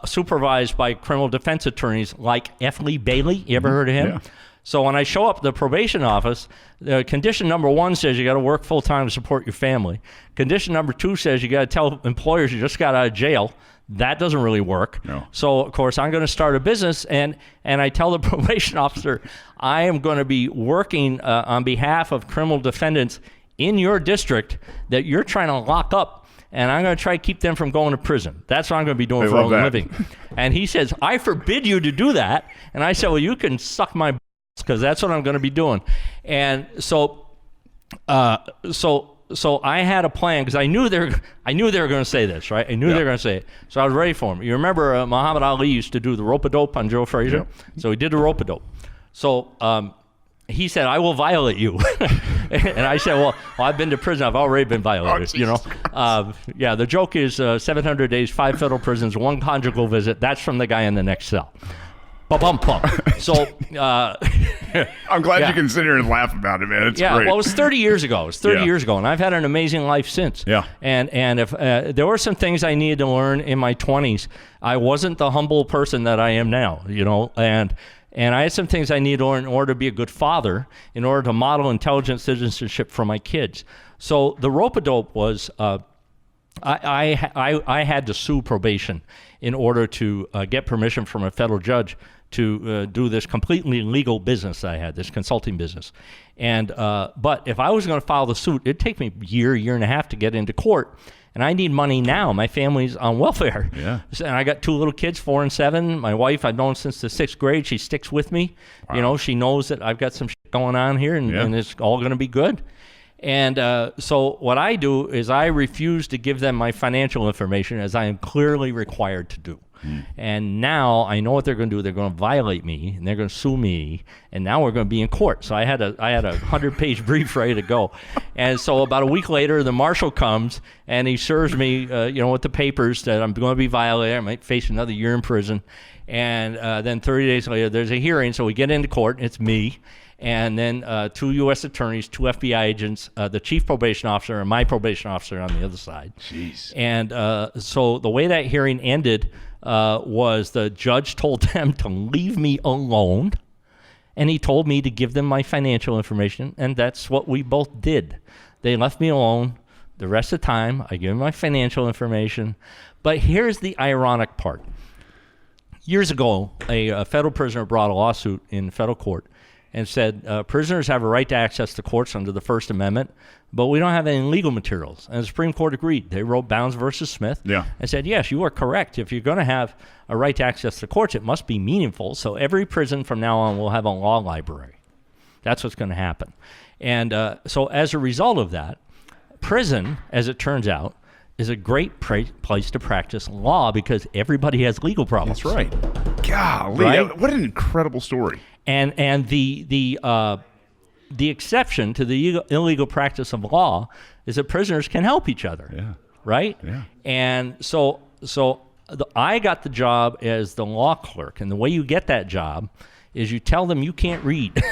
Speaker 5: supervised by criminal defense attorneys like F. Lee Bailey. You ever heard of him?
Speaker 1: Yeah.
Speaker 5: So when I show up at the probation office, condition number 1 says you got to work full time to support your family. Condition number 2 says you got to tell employers you just got out of jail. That doesn't really work.
Speaker 1: No.
Speaker 5: So of course I'm going to start a business, and I tell the probation officer I am going to be working on behalf of criminal defendants in your district that you're trying to lock up, and I'm going to try to keep them from going to prison. That's what I'm going to be doing for a living. And he says, I forbid you to do that. And I said, well, you can suck my because that's what I'm going to be doing. And so I had a plan because I knew they were going to say this, right? I knew they were going to say it. So I was ready for them. You remember Muhammad Ali used to do the rope-a-dope on Joe Frazier?
Speaker 1: Yep.
Speaker 5: So he did the rope-a-dope. So he said, I will violate you. And I said, well, I've been to prison. I've already been violated, the joke is 700 days, 5 federal prisons, 1 conjugal visit. That's from the guy in the next cell. So
Speaker 1: I'm glad you can sit here and laugh about it, man. It's great.
Speaker 5: Well, it was 30 years ago. Years ago, and I've had an amazing life since.
Speaker 1: Yeah.
Speaker 5: And if there were some things I needed to learn in my 20s, I wasn't the humble person that I am now, and I had some things I needed to learn in order to be a good father, in order to model intelligent citizenship for my kids. So the rope-a-dope was I had to sue probation in order to get permission from a federal judge to do this completely legal business I had, this consulting business. And but if I was going to file the suit, it'd take me a year and a half to get into court. And I need money now. My family's on welfare.
Speaker 1: Yeah.
Speaker 5: And I got 2 little kids, 4 and 7. My wife, I've known since the 6th grade. She sticks with me. Wow. You know, she knows that I've got some shit going on here, and it's all going to be good. And so what I do is I refuse to give them my financial information, as I am clearly required to do. And now I know what they're going to do. They're going to violate me, and they're going to sue me, and now we're going to be in court. So I had a 100-page brief ready to go. And so about a week later, the marshal comes, and he serves me, with the papers that I'm going to be violated. I might face another year in prison. And then 30 days later, there's a hearing. So we get into court. It's me. And then 2 U.S. attorneys, 2 FBI agents, the chief probation officer, and my probation officer on the other side.
Speaker 1: Jeez.
Speaker 5: And so the way that hearing ended was the judge told them to leave me alone, and he told me to give them my financial information, and that's what we both did. They left me alone. The rest of the time, I gave them my financial information. But here's the ironic part. Years ago, a federal prisoner brought a lawsuit in federal court and said, prisoners have a right to access the courts under the First Amendment, but we don't have any legal materials. And the Supreme Court agreed. They wrote Bounds versus Smith and said, yes, you are correct. If you're going to have a right to access the courts, it must be meaningful. So every prison from now on will have a law library. That's what's going to happen. And so as a result of that, prison, as it turns out, is a great place to practice law because everybody has legal problems.
Speaker 1: That's right. Golly,
Speaker 5: Right?
Speaker 1: what an incredible story.
Speaker 5: And the exception to the illegal practice of law is that prisoners can help each other.
Speaker 1: Yeah.
Speaker 5: Right?
Speaker 1: Yeah.
Speaker 5: And so I got the job as the law clerk, and the way you get that job is you tell them you can't read.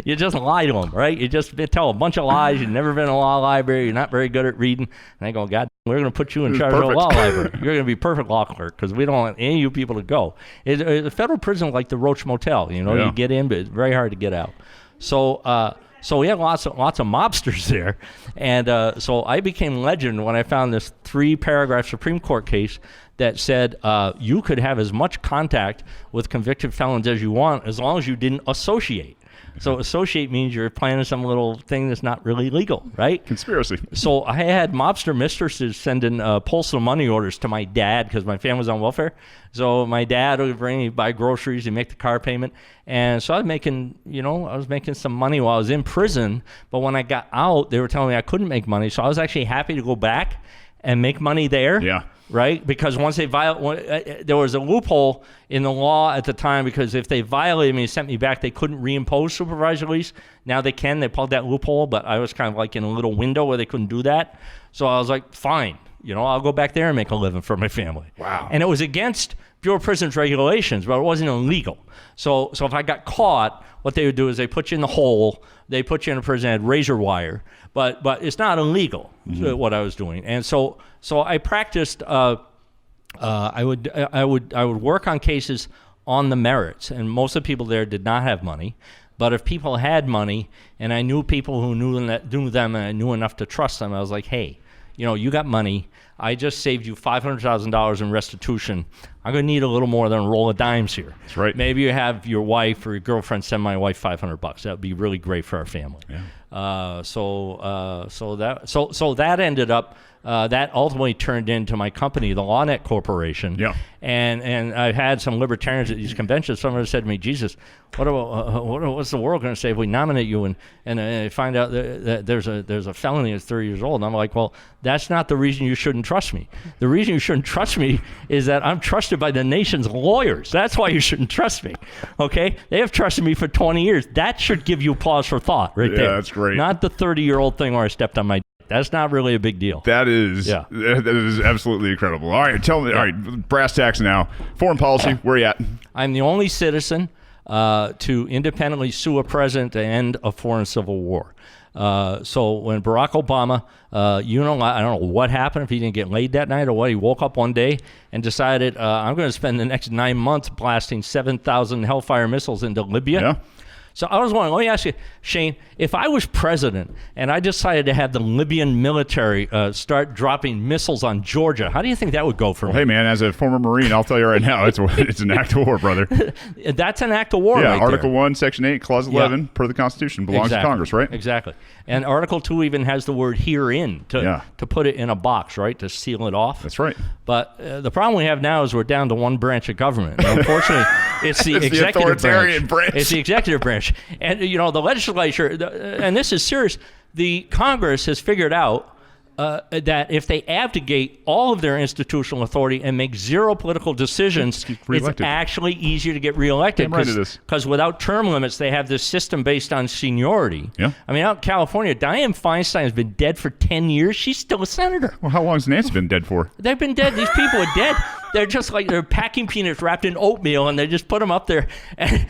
Speaker 5: You just lie to them, right? You just tell a bunch of lies. You've never been in a law library. You're not very good at reading. And they go, God, we're going to put you in charge of the law library. You're going to be perfect law clerk because we don't want any of you people to go. It's a federal prison like the Roach Motel. You get in, but it's very hard to get out. So we had lots of mobsters there. And so I became legend when I found this 3-paragraph Supreme Court case that said you could have as much contact with convicted felons as you want as long as you didn't associate. So associate means you're planning some little thing that's not really legal, right?
Speaker 1: Conspiracy.
Speaker 5: So I had mobster mistresses sending postal money orders to my dad because my family was on welfare. So my dad would bring me buy groceries, he'd make the car payment. And so I was making some money while I was in prison. But when I got out, they were telling me I couldn't make money. So I was actually happy to go back and make money there.
Speaker 1: Yeah.
Speaker 5: Right? Because once they there was a loophole in the law at the time because if they violated me and sent me back, they couldn't reimpose supervised release. Now they can. They plugged that loophole, but I was kind of like in a little window where they couldn't do that. So I was like, fine. I'll go back there and make a living for my family.
Speaker 1: Wow.
Speaker 5: And it was against Bureau of Prisons regulations, but it wasn't illegal. So if I got caught, what they would do is they put you in the hole, they put you in a prison, had razor wire, but it's not illegal what I was doing. And so I practiced. I would work on cases on the merits, and most of the people there did not have money. But if people had money, and I knew people who knew them, and I knew enough to trust them, I was like, hey, you got money. I just saved you $500,000 in restitution. I'm going to need a little more than a roll of dimes here.
Speaker 1: That's right.
Speaker 5: Maybe you have your wife or your girlfriend send my wife $500. That would be really great for our family. Yeah. So that ended up. That ultimately turned into my company, the LawNet Corporation. Yeah. And I've had some libertarians at these conventions. Someone said to me, Jesus, what's the world going to say if we nominate you and I find out that there's a felony that's 30 years old? And I'm like, well, that's not the reason you shouldn't trust me. The reason you shouldn't trust me is that I'm trusted by the nation's lawyers. That's why you shouldn't trust me. Okay? They have trusted me for 20 years. That should give you pause for thought right there.
Speaker 1: Yeah, that's great.
Speaker 5: Not the 30-year-old thing where I stepped on my That's not really a big deal.
Speaker 1: That is absolutely incredible. All right, tell me. All right, brass tacks now. Foreign policy, where are you at?
Speaker 5: I'm the only citizen to independently sue a president to end a foreign civil war. So when Barack Obama, I don't know what happened, if he didn't get laid that night or what, he woke up one day and decided, I'm going to spend the next 9 months blasting 7,000 Hellfire missiles into Libya.
Speaker 1: Yeah.
Speaker 5: So I was wondering, let me ask you, Shane, if I was president and I decided to have the Libyan military start dropping missiles on Georgia, how do you think that would go for me?
Speaker 1: Hey, man, as a former Marine, I'll tell you right now, it's an act of war, brother.
Speaker 5: That's an act of war,
Speaker 1: Yeah,
Speaker 5: right
Speaker 1: Article
Speaker 5: there.
Speaker 1: 1, Section 8, Clause 11, per the Constitution, belongs to Congress, right?
Speaker 5: Exactly. And Article 2 even has the word herein to put it in a box, right, to seal it off.
Speaker 1: That's right.
Speaker 5: But the problem we have now is we're down to one branch of government. And unfortunately, it's the
Speaker 1: It's the
Speaker 5: executive
Speaker 1: authoritarian branch.
Speaker 5: It's the executive branch. And, the legislature, and this is serious, the Congress has figured out that if they abdicate all of their institutional authority and make zero political decisions, it's actually easier to get reelected. Because without term limits, they have this system based on seniority.
Speaker 1: Yeah.
Speaker 5: I mean, out in California, Dianne Feinstein has been dead for 10 years. She's still a senator.
Speaker 1: Well, how long has Nancy been dead for?
Speaker 5: They've been dead. These people are dead. They're just like they're packing peanuts wrapped in oatmeal, and they just put them up there. And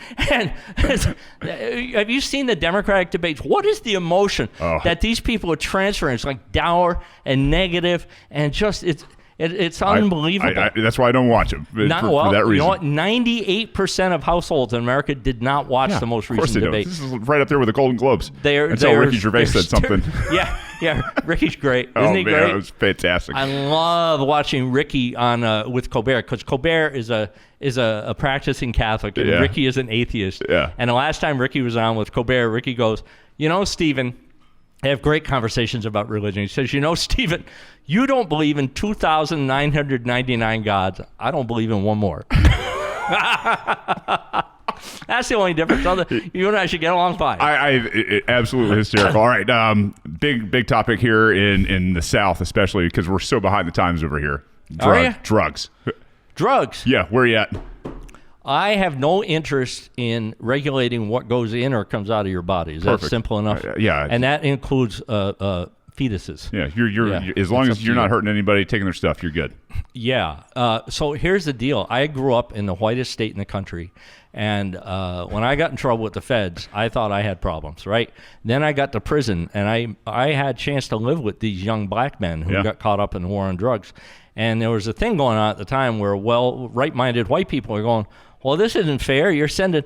Speaker 5: have you seen the Democratic debates? What is the emotion that these people are transferring? It's like dour and negative, and just it's unbelievable.
Speaker 1: That's why I don't watch them. For that reason.
Speaker 5: You know what? 98% of households in America did not watch the most recent debate.
Speaker 1: This is right up there with the Golden Globes.
Speaker 5: Until
Speaker 1: Ricky Gervais said something.
Speaker 5: Yeah, Ricky's great. Isn't he
Speaker 1: man,
Speaker 5: great?
Speaker 1: It was fantastic.
Speaker 5: I love watching Ricky on with Colbert, because Colbert is a practicing Catholic, and Ricky is an atheist.
Speaker 1: Yeah.
Speaker 5: And the last time Ricky was on with Colbert, Ricky goes, Stephen, I have great conversations about religion. He says, Stephen, you don't believe in 2,999 gods. I don't believe in one more. That's the only difference. You and I should get along fine.
Speaker 1: Absolutely hysterical. All right, big topic here in the South, especially because we're so behind the times over here. Drugs.
Speaker 5: Drugs?
Speaker 1: Yeah, where are you at?
Speaker 5: I have no interest in regulating what goes in or comes out of your body. Is that simple enough?
Speaker 1: Yeah.
Speaker 5: And that includes fetuses.
Speaker 1: Yeah, you're as long as you're not hurting anybody, taking their stuff, you're good.
Speaker 5: Yeah. So here's the deal. I grew up in the whitest state in the country. And when I got in trouble with the feds, I thought I had problems, right? Then I got to prison, and I had a chance to live with these young black men who got caught up in the war on drugs. And there was a thing going on at the time where, right-minded white people are going, well, this isn't fair. You're sending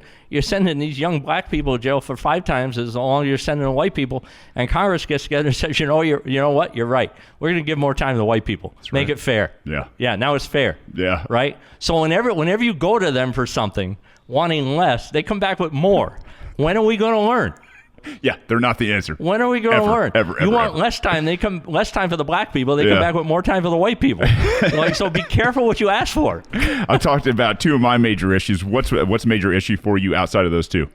Speaker 5: these young black people to jail for 5 times as long as you're sending the white people. And Congress gets together and says, you know what? You're right. We're going to give more time to the white people. Make it fair.
Speaker 1: Yeah.
Speaker 5: Yeah, now it's fair.
Speaker 1: Yeah.
Speaker 5: Right? So whenever you go to them for something, wanting less, they come back with more. When are we going to learn?
Speaker 1: Yeah, they're not the answer.
Speaker 5: When are we going to learn? You want
Speaker 1: ever.
Speaker 5: less time? They come less time for the black people. They come back with more time for the white people. So be careful what you ask for.
Speaker 1: I talked about 2 of my major issues. What's a major issue for you outside of those 2?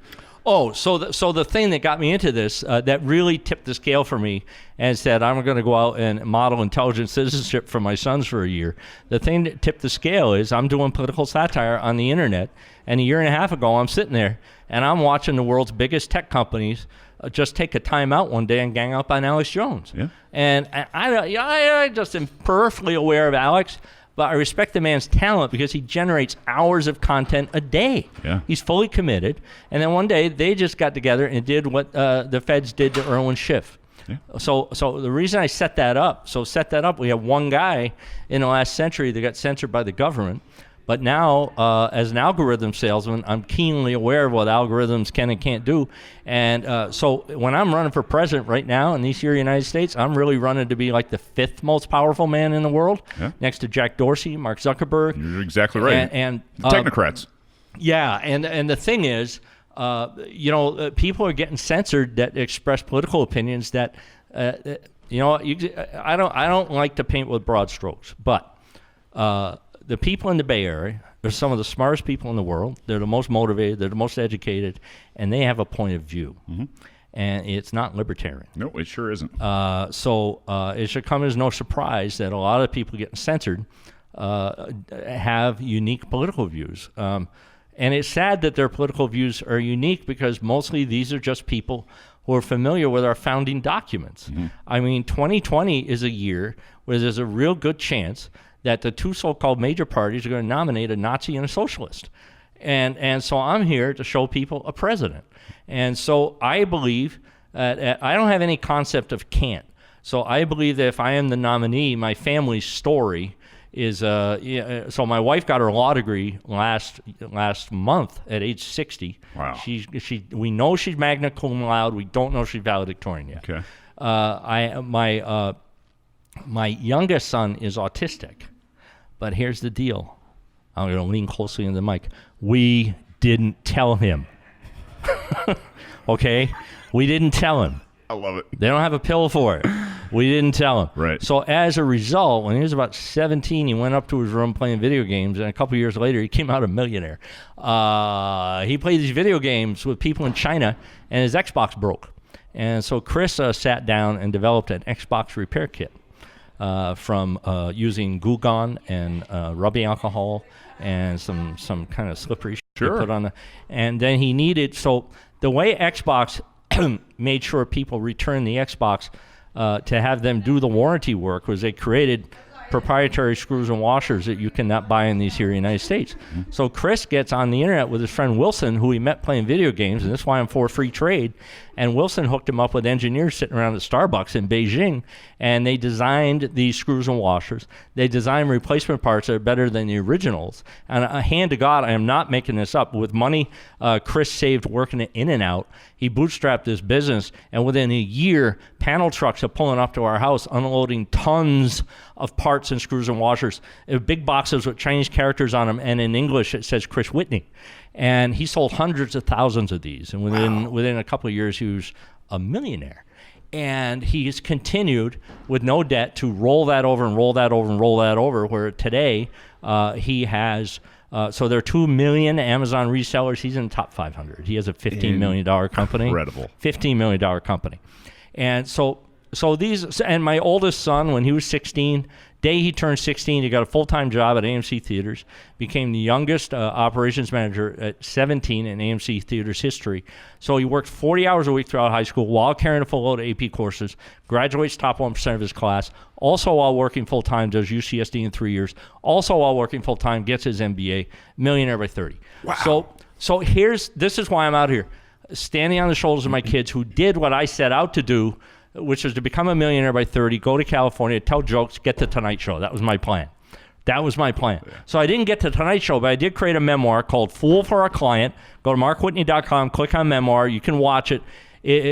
Speaker 5: Oh, so the thing that got me into this, that really tipped the scale for me, and said I'm going to go out and model intelligent citizenship for my sons for a year. The thing that tipped the scale is I'm doing political satire on the internet, and a year and a half ago I'm sitting there and I'm watching the world's biggest tech companies just take a time out one day and gang up on Alex Jones. Yeah. And I just am peripherally aware of Alex. But I respect the man's talent because he generates hours of content a day.
Speaker 1: Yeah.
Speaker 5: He's fully committed. And then one day they just got together and did what the feds did to Erwin Schiff. Yeah. So the reason I set that up, we have one guy in the last century that got censored by the government. But now, as an algorithm salesman, I'm keenly aware of what algorithms can and can't do. And so when I'm running for president right now in these here United States, I'm really running to be like the 5th most powerful man in the world, next to Jack Dorsey, Mark Zuckerberg.
Speaker 1: You're exactly right.
Speaker 5: And
Speaker 1: the technocrats.
Speaker 5: Yeah, and the thing is, people are getting censored that express political opinions that, I don't like to paint with broad strokes, but the people in the Bay Area are some of the smartest people in the world. They're the most motivated. They're the most educated, and they have a point of view. Mm-hmm. And it's not libertarian.
Speaker 1: No, it sure isn't.
Speaker 5: So it should come as no surprise that a lot of people getting censored have unique political views. And it's sad that their political views are unique because mostly these are just people who are familiar with our founding documents. Mm-hmm. I mean, 2020 is a year where there's a real good chance that the 2 so-called major parties are going to nominate a Nazi and a socialist. And so I'm here to show people a president. And so I believe I don't have any concept of can't. So I believe that if I am the nominee, my family's story so my wife got her law degree last month at age 60.
Speaker 1: Wow.
Speaker 5: We know she's magna cum laude. We don't know if she's valedictorian yet.
Speaker 1: Okay.
Speaker 5: My youngest son is autistic, but here's the deal. I'm going to lean closely into the mic. We didn't tell him. Okay? We didn't tell him.
Speaker 1: I love it.
Speaker 5: They don't have a pill for it. We didn't tell him.
Speaker 1: Right.
Speaker 5: So as a result, when he was about 17, he went up to his room playing video games, and a couple years later, he came out a millionaire. He played these video games with people in China, and his Xbox broke. And so Chris sat down and developed an Xbox repair kit from using Goo Gone and rubbing alcohol and some kind of slippery shit to put on and then he needed, so the way Xbox made sure people returned the Xbox to have them do the warranty work was they created proprietary screws and washers that you cannot buy in these here in the United States. So Chris gets on the internet with his friend Wilson, who he met playing video games, and that's why I'm for free trade. And Wilson hooked him up with engineers sitting around at Starbucks in Beijing, and they designed these screws and washers. They designed replacement parts that are better than the originals. And hand to God, I am not making this up. With money Chris saved working at In-N-Out, he bootstrapped this business, and within a year, panel trucks are pulling up to our house, unloading tons of parts and screws and washers. Big boxes with Chinese characters on them, and in English it says Chris Whitney. And he sold hundreds of thousands of these, and within a couple of years he was a millionaire. And he has continued with no debt to roll that over and roll that over and roll that over, where today he has so there are 2 million Amazon resellers. He's in the top 500. He has a $15 million company.
Speaker 1: Incredible.
Speaker 5: $15 million company. And so these, and my oldest son, when he was 16, day he turned 16, he got a full-time job at AMC Theaters, became the youngest operations manager at 17 in AMC Theaters history. So he worked 40 hours a week throughout high school while carrying a full load of AP courses, graduates top 1% of his class, also while working full-time, does UCSD in 3 years, also while working full-time, gets his MBA, millionaire by 30.
Speaker 1: Wow.
Speaker 5: So this is why I'm out here, standing on the shoulders of my kids who did what I set out to do, which was to become a millionaire by 30, go to California, tell jokes, get the Tonight Show. That was my plan. Yeah. So I didn't get to Tonight Show, but I did create a memoir called Fool for a Client. Go to markwhitney.com, click on memoir. You can watch it.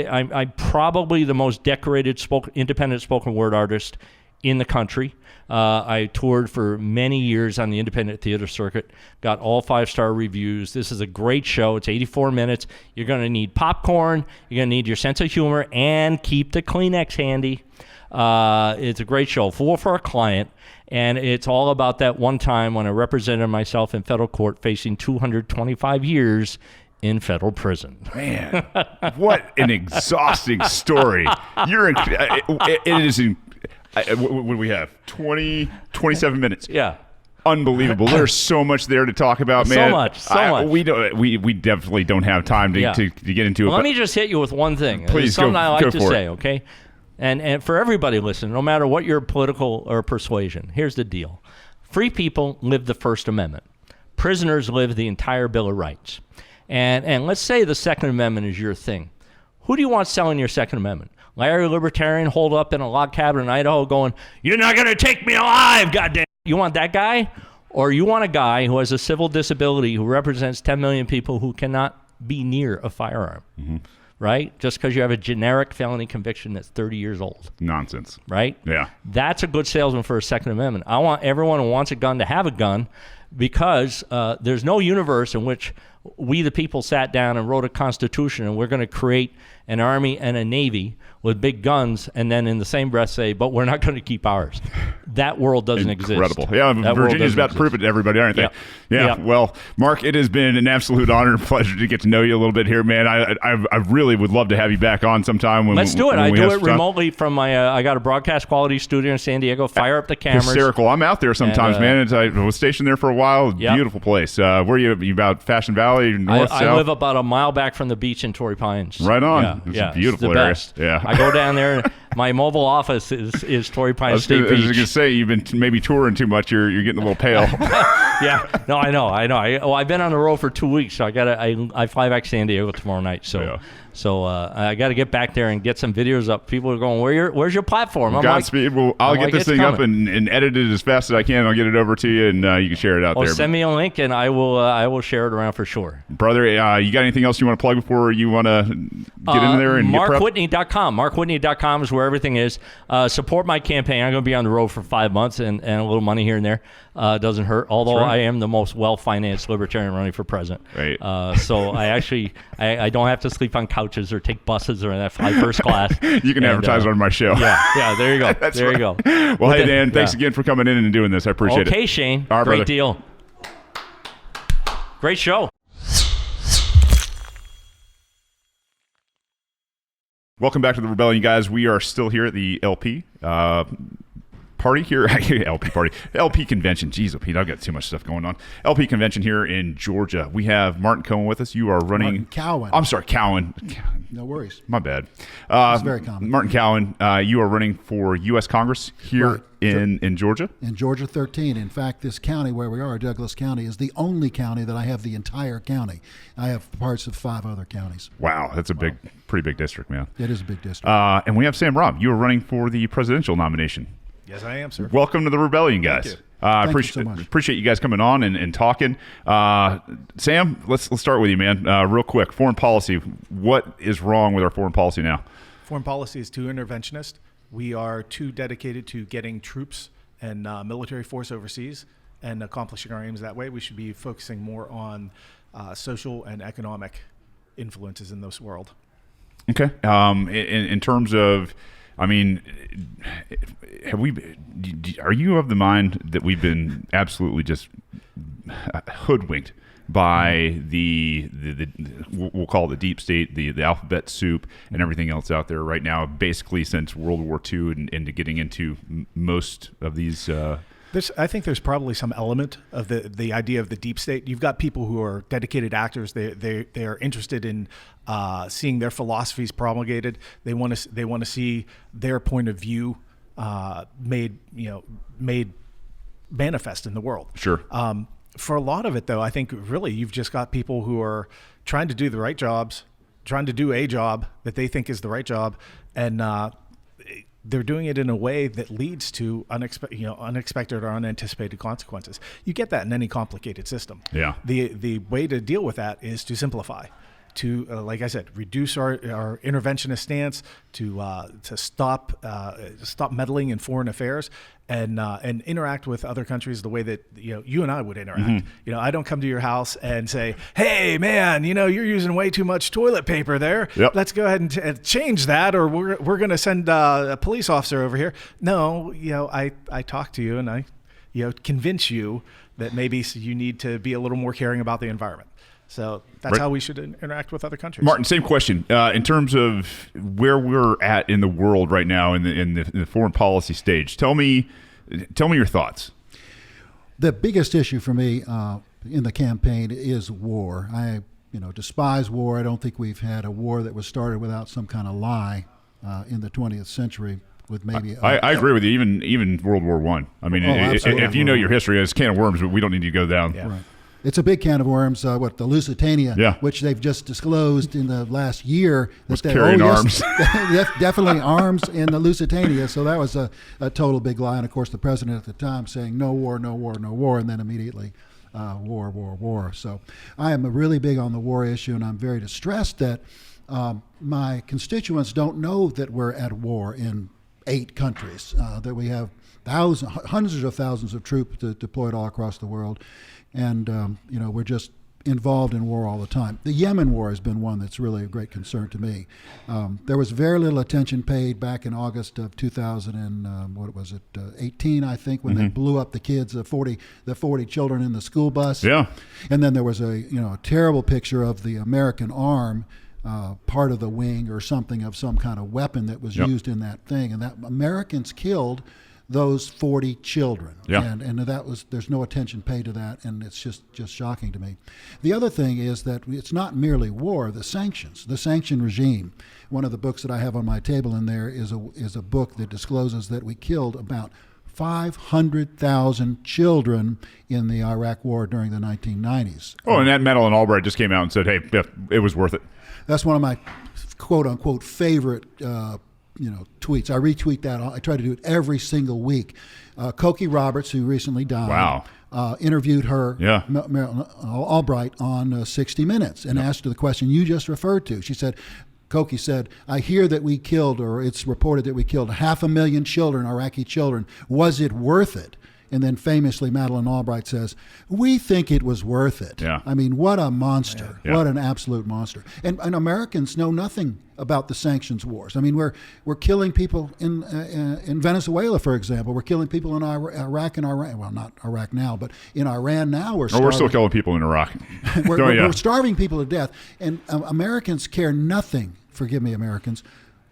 Speaker 5: I'm probably the most decorated independent spoken word artist in the country. I toured for many years on the independent theater circuit, got all 5-star reviews. This is a great show. It's 84 minutes. You're going to need popcorn. You're going to need your sense of humor, and keep the Kleenex handy. It's a great show, Fool for a Client, and it's all about that one time when I represented myself in federal court facing 225 years in federal prison.
Speaker 1: Man, what an exhausting story. It is what do we have? 27 minutes.
Speaker 5: Yeah.
Speaker 1: Unbelievable. There's so much there to talk about, man.
Speaker 5: So much.
Speaker 1: We definitely don't have time to get into it.
Speaker 5: Let me just hit you with one thing.
Speaker 1: Please,
Speaker 5: it's something I like to say,
Speaker 1: it.
Speaker 5: okay? And for everybody listening, no matter what your political or persuasion, here's the deal. Free people live the First Amendment. Prisoners live the entire Bill of Rights. And let's say the Second Amendment is your thing. Who do you want selling your Second Amendment? Larry Libertarian holed up in a log cabin in Idaho going, "You're not going to take me alive, goddamn." You want that guy? Or you want a guy who has a civil disability who represents 10 million people who cannot be near a firearm, right? Just because you have a generic felony conviction that's 30 years old.
Speaker 1: Nonsense.
Speaker 5: Right?
Speaker 1: Yeah.
Speaker 5: That's a good salesman for a Second Amendment. I want everyone who wants a gun to have a gun, because there's no universe in which we the people sat down and wrote a constitution and we're going to create an army and a navy with big guns and then in the same breath say, but we're not going to keep ours. That world doesn't exist.
Speaker 1: Incredible. Yeah, Virginia's about to prove it to everybody, aren't they? Yeah. Well, Mark, it has been an absolute honor and pleasure to get to know you a little bit here, man. I really would love to have you back on sometime.
Speaker 5: Let's do it. I do it remotely from my, I got a broadcast quality studio in San Diego. Fire up the cameras.
Speaker 1: Hysterical. I'm out there sometimes, man. I was stationed there for a while. Beautiful place. Where are you about Fashion Valley, north, south?
Speaker 5: I live about a mile back from the beach in Torrey Pines.
Speaker 1: Right on. It's a beautiful area.
Speaker 5: Best. Yeah. I go down there. My mobile office is Torrey Pines State Beach. I was going
Speaker 1: to say, you've been maybe touring too much. You're getting a little pale.
Speaker 5: Yeah. No, I know. I've been on the road for 2 weeks, so I fly back to San Diego tomorrow night. So So I got to get back there and get some videos up. People are going, where's your platform? I'm
Speaker 1: Godspeed. Well, I'll get this thing up and edit it as fast as I can. I'll get it over to you, and you can share it out there.
Speaker 5: Send me a link, and I will share it around for sure.
Speaker 1: Brother, you got anything else you want to plug before you want to get in there and
Speaker 5: MarkWhitney.com. MarkWhitney.com is where everything is. Support my campaign. I'm going to be on the road for 5 months, and a little money here and there doesn't hurt. Although I am the most well-financed libertarian running for president.
Speaker 1: Right.
Speaker 5: So I actually I don't have to sleep on couches or take buses or fly first class.
Speaker 1: You can advertise on my show.
Speaker 5: Yeah, there you go. There you go.
Speaker 1: Well, hey, Dan, thanks again for coming in and doing this. I appreciate it.
Speaker 5: Okay, Shane.
Speaker 1: All right,
Speaker 5: Great
Speaker 1: brother.
Speaker 5: deal. Great show.
Speaker 1: Welcome back to the Rebellion, guys. We are still here at the LP party here. LP party. LP convention. Jeez, Pete, I've got too much stuff going on. LP convention here in Georgia. We have Martin Cowen with us. You are running...
Speaker 6: Cowen.
Speaker 1: I'm sorry, Cowen.
Speaker 6: No worries.
Speaker 1: My bad.
Speaker 6: It's very common.
Speaker 1: Martin Cowen, you are running for U.S. Congress here in Georgia?
Speaker 6: In Georgia 13. In fact, this county where we are, Douglas County, is the only county that I have the entire county. I have parts of 5 other counties.
Speaker 1: Wow, that's a pretty big district, man.
Speaker 6: It is a big district.
Speaker 1: And we have Sam Robb. You are running for the presidential nomination.
Speaker 7: Yes, I am, sir.
Speaker 1: Welcome to the Rebellion, guys.
Speaker 7: Thank you.
Speaker 6: Thank you so much.
Speaker 1: Appreciate you guys coming on and talking. Sam, let's start with you, man. Real quick, foreign policy. What is wrong with our foreign policy now?
Speaker 7: Foreign policy is too interventionist. We are too dedicated to getting troops and military force overseas and accomplishing our aims that way. We should be focusing more on social and economic influences in this world.
Speaker 1: Okay. In terms of, I mean, are you of the mind that we've been absolutely just hoodwinked by the we'll call it the deep state, the alphabet soup, and everything else out there right now, basically since World War II and into getting into most of these.
Speaker 7: I think there's probably some element of the idea of the deep state. You've got people who are dedicated actors. They are interested in seeing their philosophies promulgated. They want to see their point of view made manifest in the world.
Speaker 1: Sure.
Speaker 7: For a lot of it, though, I think really you've just got people who are trying to do the right jobs, trying to do a job that they think is the right job, and they're doing it in a way that leads to unexpected or unanticipated consequences. You get that in any complicated system.
Speaker 1: Yeah.
Speaker 7: The way to deal with that is to simplify, to like I said, reduce our interventionist stance, to stop meddling in foreign affairs, and interact with other countries the way that you and I would interact.
Speaker 1: Mm-hmm.
Speaker 7: I don't come to your house and say, "Hey, man, you're using way too much toilet paper there.
Speaker 1: Yep.
Speaker 7: Let's go ahead and change that, or we're going to send a police officer over here." No, I talk to you and I convince you that maybe you need to be a little more caring about the environment. So that's how we should interact with other countries.
Speaker 1: Martin, same question. In terms of where we're at in the world right now in the foreign policy stage, tell me your thoughts.
Speaker 6: The biggest issue for me in the campaign is war. I despise war. I don't think we've had a war that was started without some kind of lie in the 20th century. With maybe
Speaker 1: I agree with you. Even World War I. I mean, if you know your history, it's a can of worms, but we don't need to go down.
Speaker 7: Yeah.
Speaker 6: Right. It's a big can of worms. The Lusitania, which they've just disclosed in the last year,
Speaker 1: was carrying arms.
Speaker 6: Definitely arms in the Lusitania. So that was a total big lie. And of course, the president at the time saying no war, no war, no war, and then immediately war, war, war. So I am really big on the war issue, and I'm very distressed that my constituents don't know that we're at war in 8 countries, that we have hundreds of thousands of troops deployed all across the world. And, we're just involved in war all the time. The Yemen war has been one that's really a great concern to me. There was very little attention paid back in August of 2018, I think, when they blew up the kids, the 40 children in the school bus.
Speaker 1: Yeah.
Speaker 6: And then there was a terrible picture of the American arm, part of the wing or something of some kind of weapon that was used in that thing. And that Americans killed those 40 children.
Speaker 1: Yeah.
Speaker 6: And there's no attention paid to that, and it's just shocking to me. The other thing is that it's not merely war, the sanction regime. One of the books that I have on my table in there is a book that discloses that we killed about 500,000 children in the Iraq war during the 1990s.
Speaker 1: Oh, and that Madeleine Albright just came out and said, hey, it was worth it.
Speaker 6: That's one of my quote unquote favorite tweets. I retweet that. I try to do it every single week. Cokie Roberts, who recently died, interviewed her, Marilyn Albright, on 60 Minutes and asked her the question you just referred to. She said, Cokie said, I hear that we killed, or it's reported that we killed 500,000 children, Iraqi children. Was it worth it? And then famously, Madeleine Albright says, we think it was worth it.
Speaker 1: Yeah.
Speaker 6: I mean, what a monster.
Speaker 1: Yeah.
Speaker 6: What an absolute monster. And Americans know nothing about the sanctions wars. I mean, we're killing people in Venezuela, for example. We're killing people in Iraq and Iran. Well, not Iraq now, but in Iran now. We're
Speaker 1: still killing people in Iraq.
Speaker 6: we're starving people to death. And Americans care nothing, forgive me, Americans,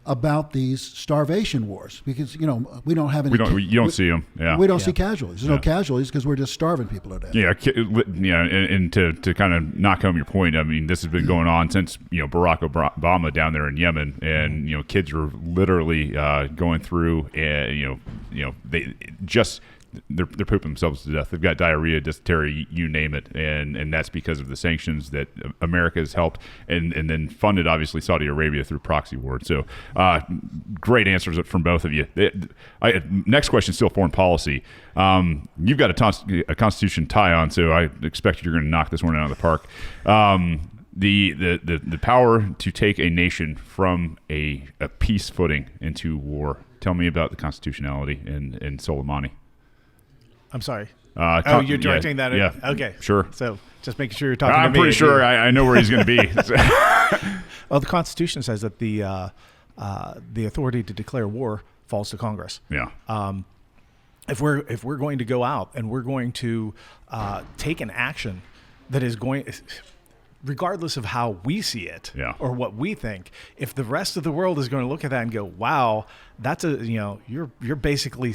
Speaker 6: about these starvation wars, because we don't have any.
Speaker 1: You don't see them. Yeah,
Speaker 6: we don't see casualties. There's no casualties because we're just starving people to death.
Speaker 1: Yeah, and to kind of knock home your point, I mean, this has been going on since Barack Obama down there in Yemen, and kids are literally going through, they just. They're pooping themselves to death. They've got diarrhea, dysentery, you name it, and that's because of the sanctions that America has helped and then funded, obviously, Saudi Arabia through proxy wars. So, great answers from both of you. Next question, still foreign policy. You've got a Constitution tie on, so I expect you're going to knock this one out of the park. The power to take a nation from a peace footing into war. Tell me about the constitutionality and Soleimani.
Speaker 7: I'm sorry. You're directing that?
Speaker 1: Yeah.
Speaker 7: Okay.
Speaker 1: Sure.
Speaker 7: So just making sure you're talking to me.
Speaker 1: I'm pretty sure I know where he's going to be.
Speaker 7: Well, the Constitution says that the authority to declare war falls to Congress.
Speaker 1: Yeah.
Speaker 7: If we're going to go out and we're going to take an action that is going, regardless of how we see it or what we think, if the rest of the world is going to look at that and go, "Wow, that's you're basically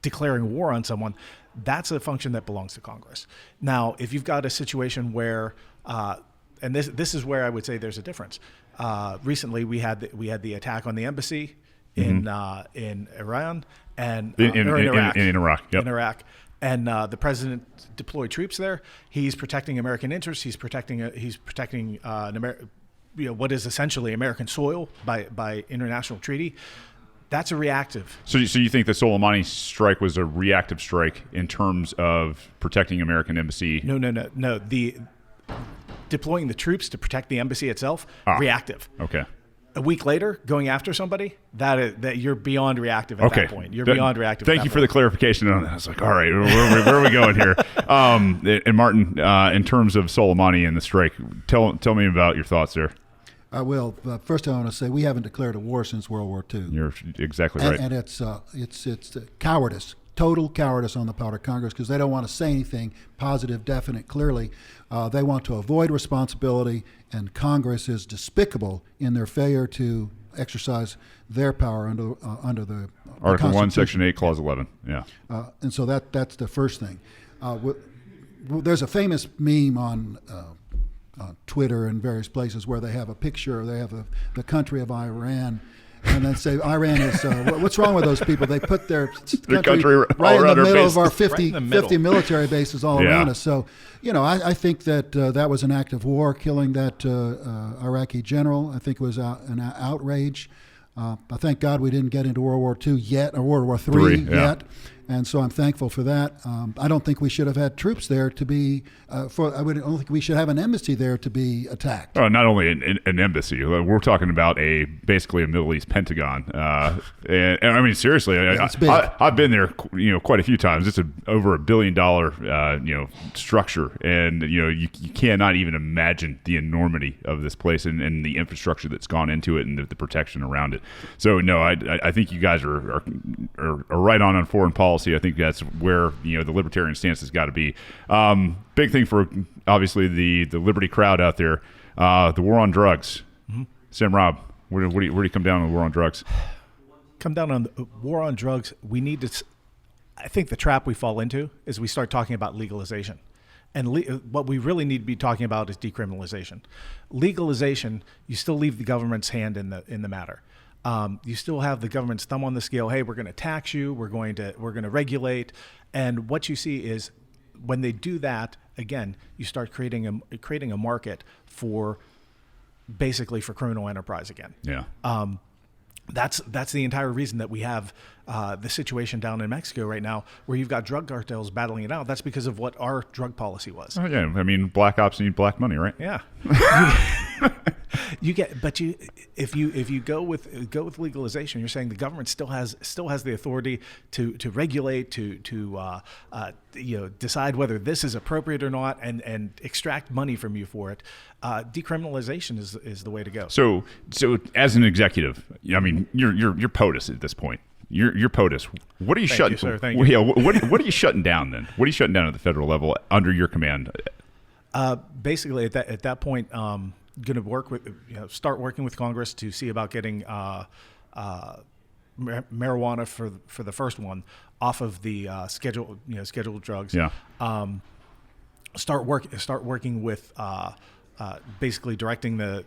Speaker 7: declaring war on someone," that's a function that belongs to Congress. Now, if you've got a situation where, and this is where I would say there's a difference. Recently, we had the attack on the embassy in Iran and
Speaker 1: in Iraq.
Speaker 7: In Iraq, and the president deployed troops there. He's protecting American interests. He's protecting what is essentially American soil by international treaty. That's a reactive.
Speaker 1: So you think the Soleimani strike was a reactive strike in terms of protecting American embassy?
Speaker 7: No. The deploying the troops to protect the embassy itself, reactive.
Speaker 1: Okay.
Speaker 7: A week later, going after somebody, that you're beyond reactive at that point. You're beyond reactive.
Speaker 1: Thank you for the clarification on that. I was like, all right, where are we going here? And Martin, in terms of Soleimani and the strike, tell me about your thoughts there.
Speaker 6: I will. First, I want to say we haven't declared a war since World War II.
Speaker 1: You're exactly right.
Speaker 6: And it's cowardice, total cowardice on the part of Congress, because they don't want to say anything positive, definite, clearly. They want to avoid responsibility, and Congress is despicable in their failure to exercise their power under the
Speaker 1: Article 1, Section 8, Clause 11. Yeah.
Speaker 6: And so that's the first thing. There's a famous meme on Twitter and various places where they have a picture, they have the country of Iran, and then say Iran is, what's wrong with those people? They put their country right in the middle of our 50 military bases all around us. So, I think that that was an act of war, killing that Iraqi general. I think it was an outrage. I thank God we didn't get into World War II yet, or World War III yet. And so I'm thankful for that. I don't think we should have had troops there to be, I don't think we should have an embassy there to be attacked.
Speaker 1: Oh, not only an embassy. We're talking about basically a Middle East Pentagon. And I mean, seriously, I've been there, quite a few times. It's over $1 billion, structure. And, you cannot even imagine the enormity of this place and the infrastructure that's gone into it and the protection around it. So, no, I think you guys are right on foreign policy. I think that's where the libertarian stance has got to be. Big thing for obviously the liberty crowd out there. The war on drugs. Mm-hmm. Sam Robb, where do you come down on the war on drugs?
Speaker 7: Come down on the war on drugs. We need to. I think the trap we fall into is we start talking about legalization, and what we really need to be talking about is decriminalization. Legalization, you still leave the government's hand in the matter. You still have the government's thumb on the scale. Hey, we're going to tax you. We're going to regulate. And what you see is when they do that, again, you start creating a market for basically for criminal enterprise again.
Speaker 1: Yeah.
Speaker 7: That's the entire reason that we have the situation down in Mexico right now, where you've got drug cartels battling it out. That's because of what our drug policy was.
Speaker 1: Oh, yeah. I mean, black ops need black money, right?
Speaker 7: Yeah. If you go with legalization, you're saying the government still has the authority to regulate, to decide whether this is appropriate or not, and extract money from you for it. Decriminalization is the way to go.
Speaker 1: So as an executive, I mean, you're POTUS at this point. You're POTUS. What are you shutting?
Speaker 7: You, sir. Thank
Speaker 1: well,
Speaker 7: you.
Speaker 1: Yeah. What are you shutting down then? What are you shutting down at the federal level under your command?
Speaker 7: Basically, at that point, going to start working with Congress to see about getting marijuana for the first one off of the scheduled drugs.
Speaker 1: Yeah.
Speaker 7: Start working with basically directing the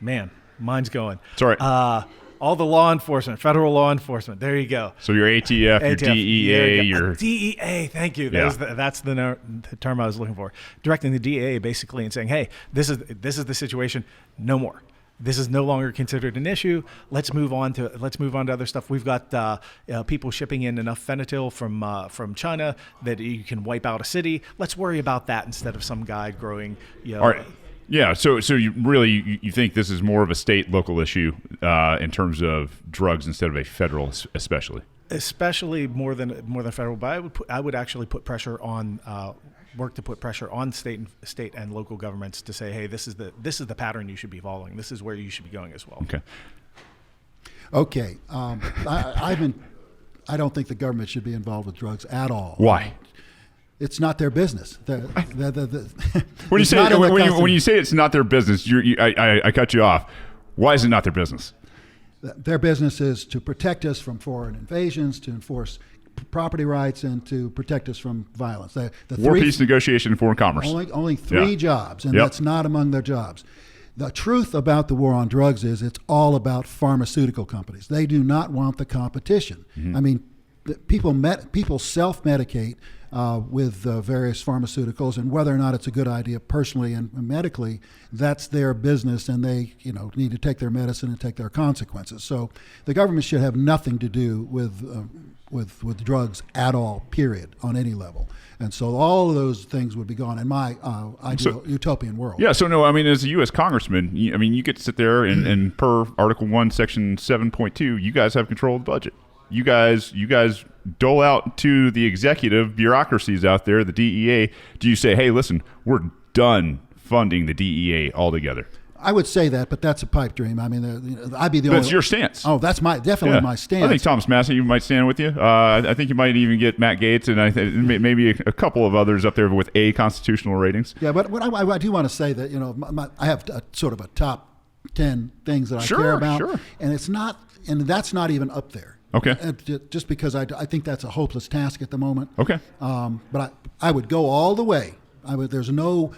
Speaker 7: man, mine's going.
Speaker 1: It's all right.
Speaker 7: All the law enforcement, federal law enforcement. There you go.
Speaker 1: So your ATF, your DEA, your
Speaker 7: DEA. Thank you.
Speaker 1: Yeah.
Speaker 7: That's the term I was looking for. Directing the DEA basically and saying, "Hey, this is the situation. No more. This is no longer considered an issue. Let's move on to other stuff. We've got people shipping in enough fentanyl from China that you can wipe out a city. Let's worry about that instead of some guy growing."
Speaker 1: All right. Yeah, so you really you think this is more of a state local issue in terms of drugs instead of a federal, especially
Speaker 7: more than federal. But I would actually put pressure on work to put pressure on state and local governments to say, hey, this is the pattern you should be following. This is where you should be going as well.
Speaker 6: Okay. I don't think the government should be involved with drugs at all.
Speaker 1: Why?
Speaker 6: It's not their business.
Speaker 1: When you say it's not their business, I cut you off. Why is it not their business?
Speaker 6: Their business is to protect us from foreign invasions, to enforce property rights, and to protect us from violence.
Speaker 1: War, peace, negotiation, and foreign commerce.
Speaker 6: Only three jobs, and that's not among their jobs. The truth about the war on drugs is it's all about pharmaceutical companies. They do not want the competition. Mm-hmm. I mean, people self-medicate with various pharmaceuticals, and whether or not it's a good idea personally and medically, that's their business, and they need to take their medicine and take their consequences. So the government should have nothing to do with drugs at all, period, on any level. And so all of those things would be gone in my ideal utopian world.
Speaker 1: Yeah, so no, I mean, as a U.S. congressman, you get to sit there and per Article 1, Section 7.2, you guys have control of the budget. You guys dole out to the executive bureaucracies out there, the DEA. Do you say, hey, listen, we're done funding the DEA altogether?
Speaker 6: I would say that, but that's a pipe dream. I mean, I'd be the only.
Speaker 1: That's your stance.
Speaker 6: Oh, that's definitely my stance.
Speaker 1: I think Thomas Massey might stand with you. I think you might even get Matt Gaetz and I think maybe a couple of others up there with A constitutional ratings.
Speaker 6: Yeah, but I do want to say that I have sort of a top 10 things that I care about, and that's not even up there.
Speaker 1: Okay.
Speaker 6: Just because I think that's a hopeless task at the moment.
Speaker 1: Okay.
Speaker 6: But I would go all the way. There's no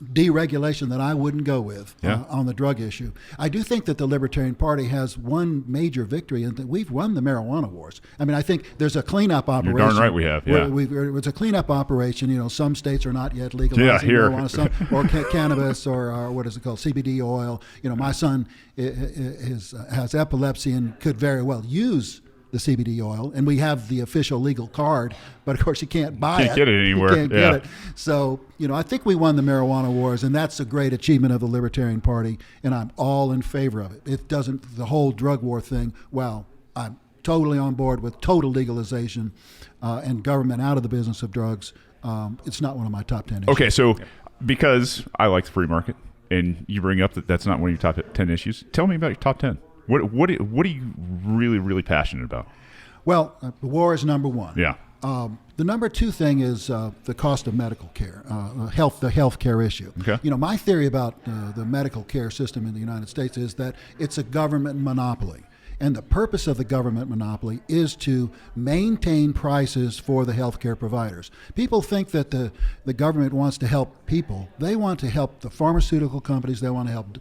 Speaker 6: deregulation that I wouldn't go with on the drug issue. I do think that the Libertarian Party has one major victory, and that we've won the marijuana wars. I mean, I think there's a cleanup operation.
Speaker 1: You're darn right we have. Yeah.
Speaker 6: It's a cleanup operation. Some states are not yet legalizing marijuana, or cannabis, or what is it called, CBD oil. My son has epilepsy and could very well use the CBD oil, and we have the official legal card, but of course you can't buy it.
Speaker 1: Can't get it anywhere.
Speaker 6: You can't get it. So, I think we won the marijuana wars, and that's a great achievement of the Libertarian Party, and I'm all in favor of it. The whole drug war thing, I'm totally on board with total legalization and government out of the business of drugs. It's not one of my top 10 issues.
Speaker 1: Okay, so because I like the free market, and you bring up that that's not one of your top 10 issues, tell me about your top 10. What are you really, really passionate about?
Speaker 6: Well, the war is number one.
Speaker 1: Yeah.
Speaker 6: The number two thing is the cost of medical care, the health care issue.
Speaker 1: Okay.
Speaker 6: My theory about the medical care system in the United States is that it's a government monopoly. And the purpose of the government monopoly is to maintain prices for the healthcare providers. People think that the government wants to help people. They want to help the pharmaceutical companies. They want to help,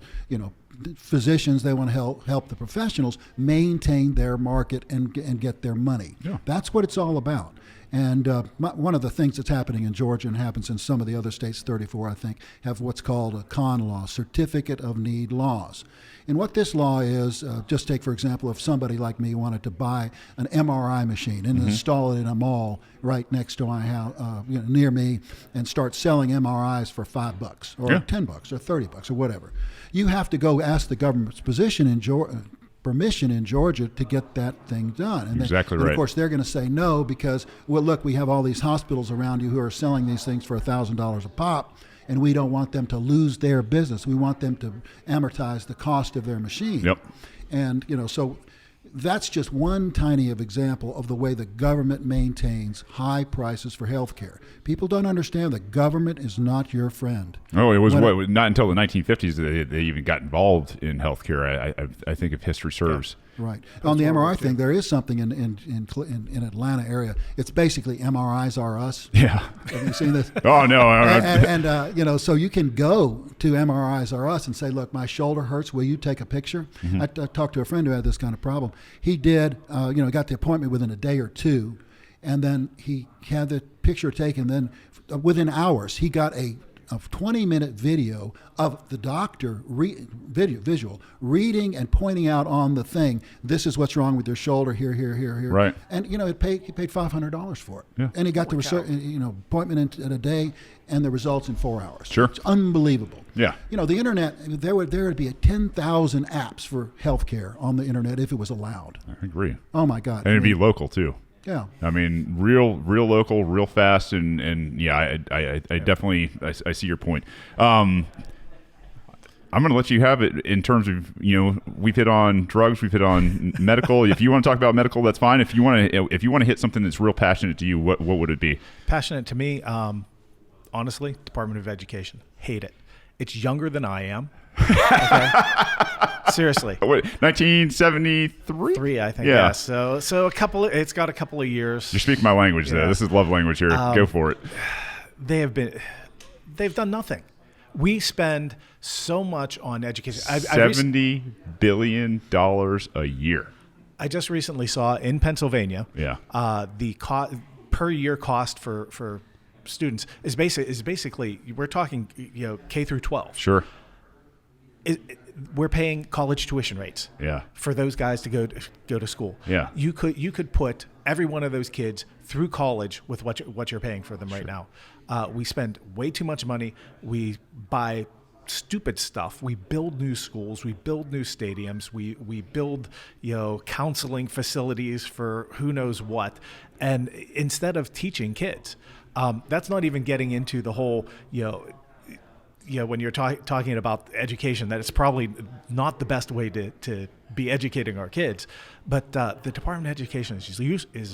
Speaker 6: physicians. They want to help the professionals maintain their market and get their money.
Speaker 1: Yeah.
Speaker 6: That's what it's all about. And one of the things that's happening in Georgia and happens in some of the other states, 34 I think, have what's called a CON law, Certificate of Need laws. And what this law is, just take for example, if somebody like me wanted to buy an MRI machine and install it in a mall right next to my house, near me, and start selling MRIs for $5 or $10 or $30 or whatever, you have to go ask the government's permission in Georgia to get that thing done. And
Speaker 1: exactly
Speaker 6: right.
Speaker 1: Right.
Speaker 6: Of course, they're going to say no because, well, look, we have all these hospitals around you who are selling these things for $1,000 a pop, and we don't want them to lose their business. We want them to amortize the cost of their machine.
Speaker 1: Yep.
Speaker 6: And, so that's just one tiny example of the way the government maintains high prices for health care. People don't understand that government is not your friend.
Speaker 1: Oh, it was not until the 1950s that they even got involved in healthcare. I think if history serves.
Speaker 6: Right. On the MRI thing, there is something in Atlanta area. It's basically MRIs are us.
Speaker 1: Yeah.
Speaker 6: Have you seen this?
Speaker 1: Oh no.
Speaker 6: And so you can go to MRIs are us and say, look, my shoulder hurts. Will you take a picture? I talked to a friend who had this kind of problem. He did. Got the appointment within a day or two, and then he had the picture taken. Then within hours, he got a 20-minute video of the doctor visual reading and pointing out on the thing, this is what's wrong with your shoulder here.
Speaker 1: Right.
Speaker 6: And he paid $500 for it.
Speaker 1: Yeah.
Speaker 6: And he got the appointment in a day and the results in 4 hours.
Speaker 1: Sure.
Speaker 6: It's unbelievable.
Speaker 1: Yeah.
Speaker 6: The internet, there would be 10,000 apps for healthcare on the internet if it was allowed.
Speaker 1: I agree.
Speaker 6: Oh my God.
Speaker 1: And it'd be local too.
Speaker 6: Yeah.
Speaker 1: I mean, real local, real fast, and yeah, I definitely I see your point. I'm going to let you have it in terms of, we've hit on drugs, we've hit on medical. If you want to talk about medical, that's fine. If you want to hit something that's real passionate to you, what would it be?
Speaker 7: Passionate to me, honestly, Department of Education. Hate it. It's younger than I am. Okay? Seriously.
Speaker 1: What, 1973?
Speaker 7: 3, I think.
Speaker 1: Yeah.
Speaker 7: So it's got a couple of years.
Speaker 1: You speak my language, though. This is love language here. Go for it.
Speaker 7: They've done nothing. We spend so much on education.
Speaker 1: $70 billion a year.
Speaker 7: I just recently saw in Pennsylvania.
Speaker 1: Yeah.
Speaker 7: The per year cost for students is basically we're talking K through 12.
Speaker 1: Sure.
Speaker 7: We're paying college tuition rates.
Speaker 1: Yeah.
Speaker 7: For those guys to go to school.
Speaker 1: Yeah.
Speaker 7: You could put every one of those kids through college with what you're paying for them right now. We spend way too much money. We buy stupid stuff. We build new schools. We build new stadiums. We build counseling facilities for who knows what. And instead of teaching kids, that's not even getting into the whole when you're talking about education, that it's probably not the best way to be educating our kids. But the Department of Education is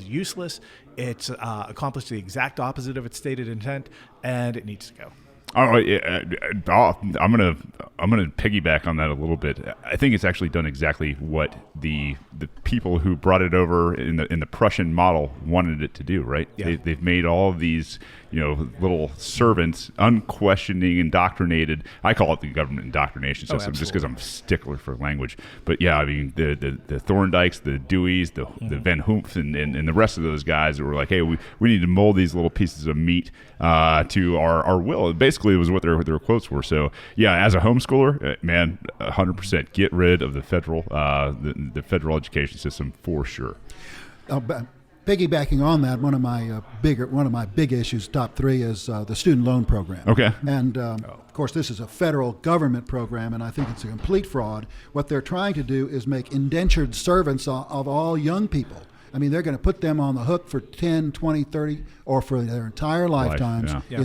Speaker 7: useless. It's accomplished the exact opposite of its stated intent, and it needs to go.
Speaker 1: Oh, yeah, I'm gonna piggyback on that a little bit. I think it's actually done exactly what the people who brought it over in the Prussian model wanted it to do. Right?
Speaker 7: Yeah.
Speaker 1: They've made all of these little servants unquestioning, indoctrinated. I call it the government indoctrination system just because I'm a stickler for language. But yeah, I mean the Thorndikes, the Deweys, the Van Hoomps, and the rest of those guys that were like, hey, we need to mold these little pieces of meat to our will. Basically, it was what their quotes were. So yeah, as a homeschooler, man, 100% get rid of the federal the federal education system for sure.
Speaker 6: Piggybacking on that, one of my big issues, top 3, is the student loan program.
Speaker 1: Okay.
Speaker 6: And of course, this is a federal government program, and I think it's a complete fraud. What they're trying to do is make indentured servants of all young people. I mean, they're going to put them on the hook for 10, 20, 30, or for their entire lifetimes.
Speaker 1: Yeah.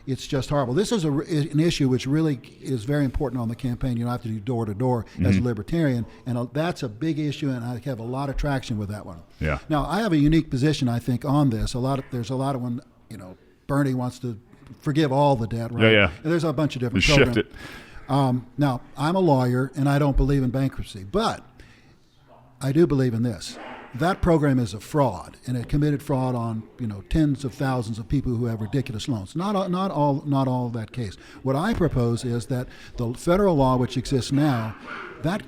Speaker 6: It's just horrible. This is an issue which really is very important on the campaign. You don't have to do door to door as a libertarian, and that's a big issue, and I have a lot of traction with that one.
Speaker 1: Yeah.
Speaker 6: Now, I have a unique position, I think, on this. There's a lot of when Bernie wants to forgive all the debt, right?
Speaker 1: Yeah.
Speaker 6: And there's a bunch of different
Speaker 1: Just
Speaker 6: programs.
Speaker 1: shift it.
Speaker 6: Now, I'm a lawyer, and I don't believe in bankruptcy, but I do believe in this. That program is a fraud, and it committed fraud on tens of thousands of people who have ridiculous loans. Not all that case. What I propose is that the federal law which exists now, that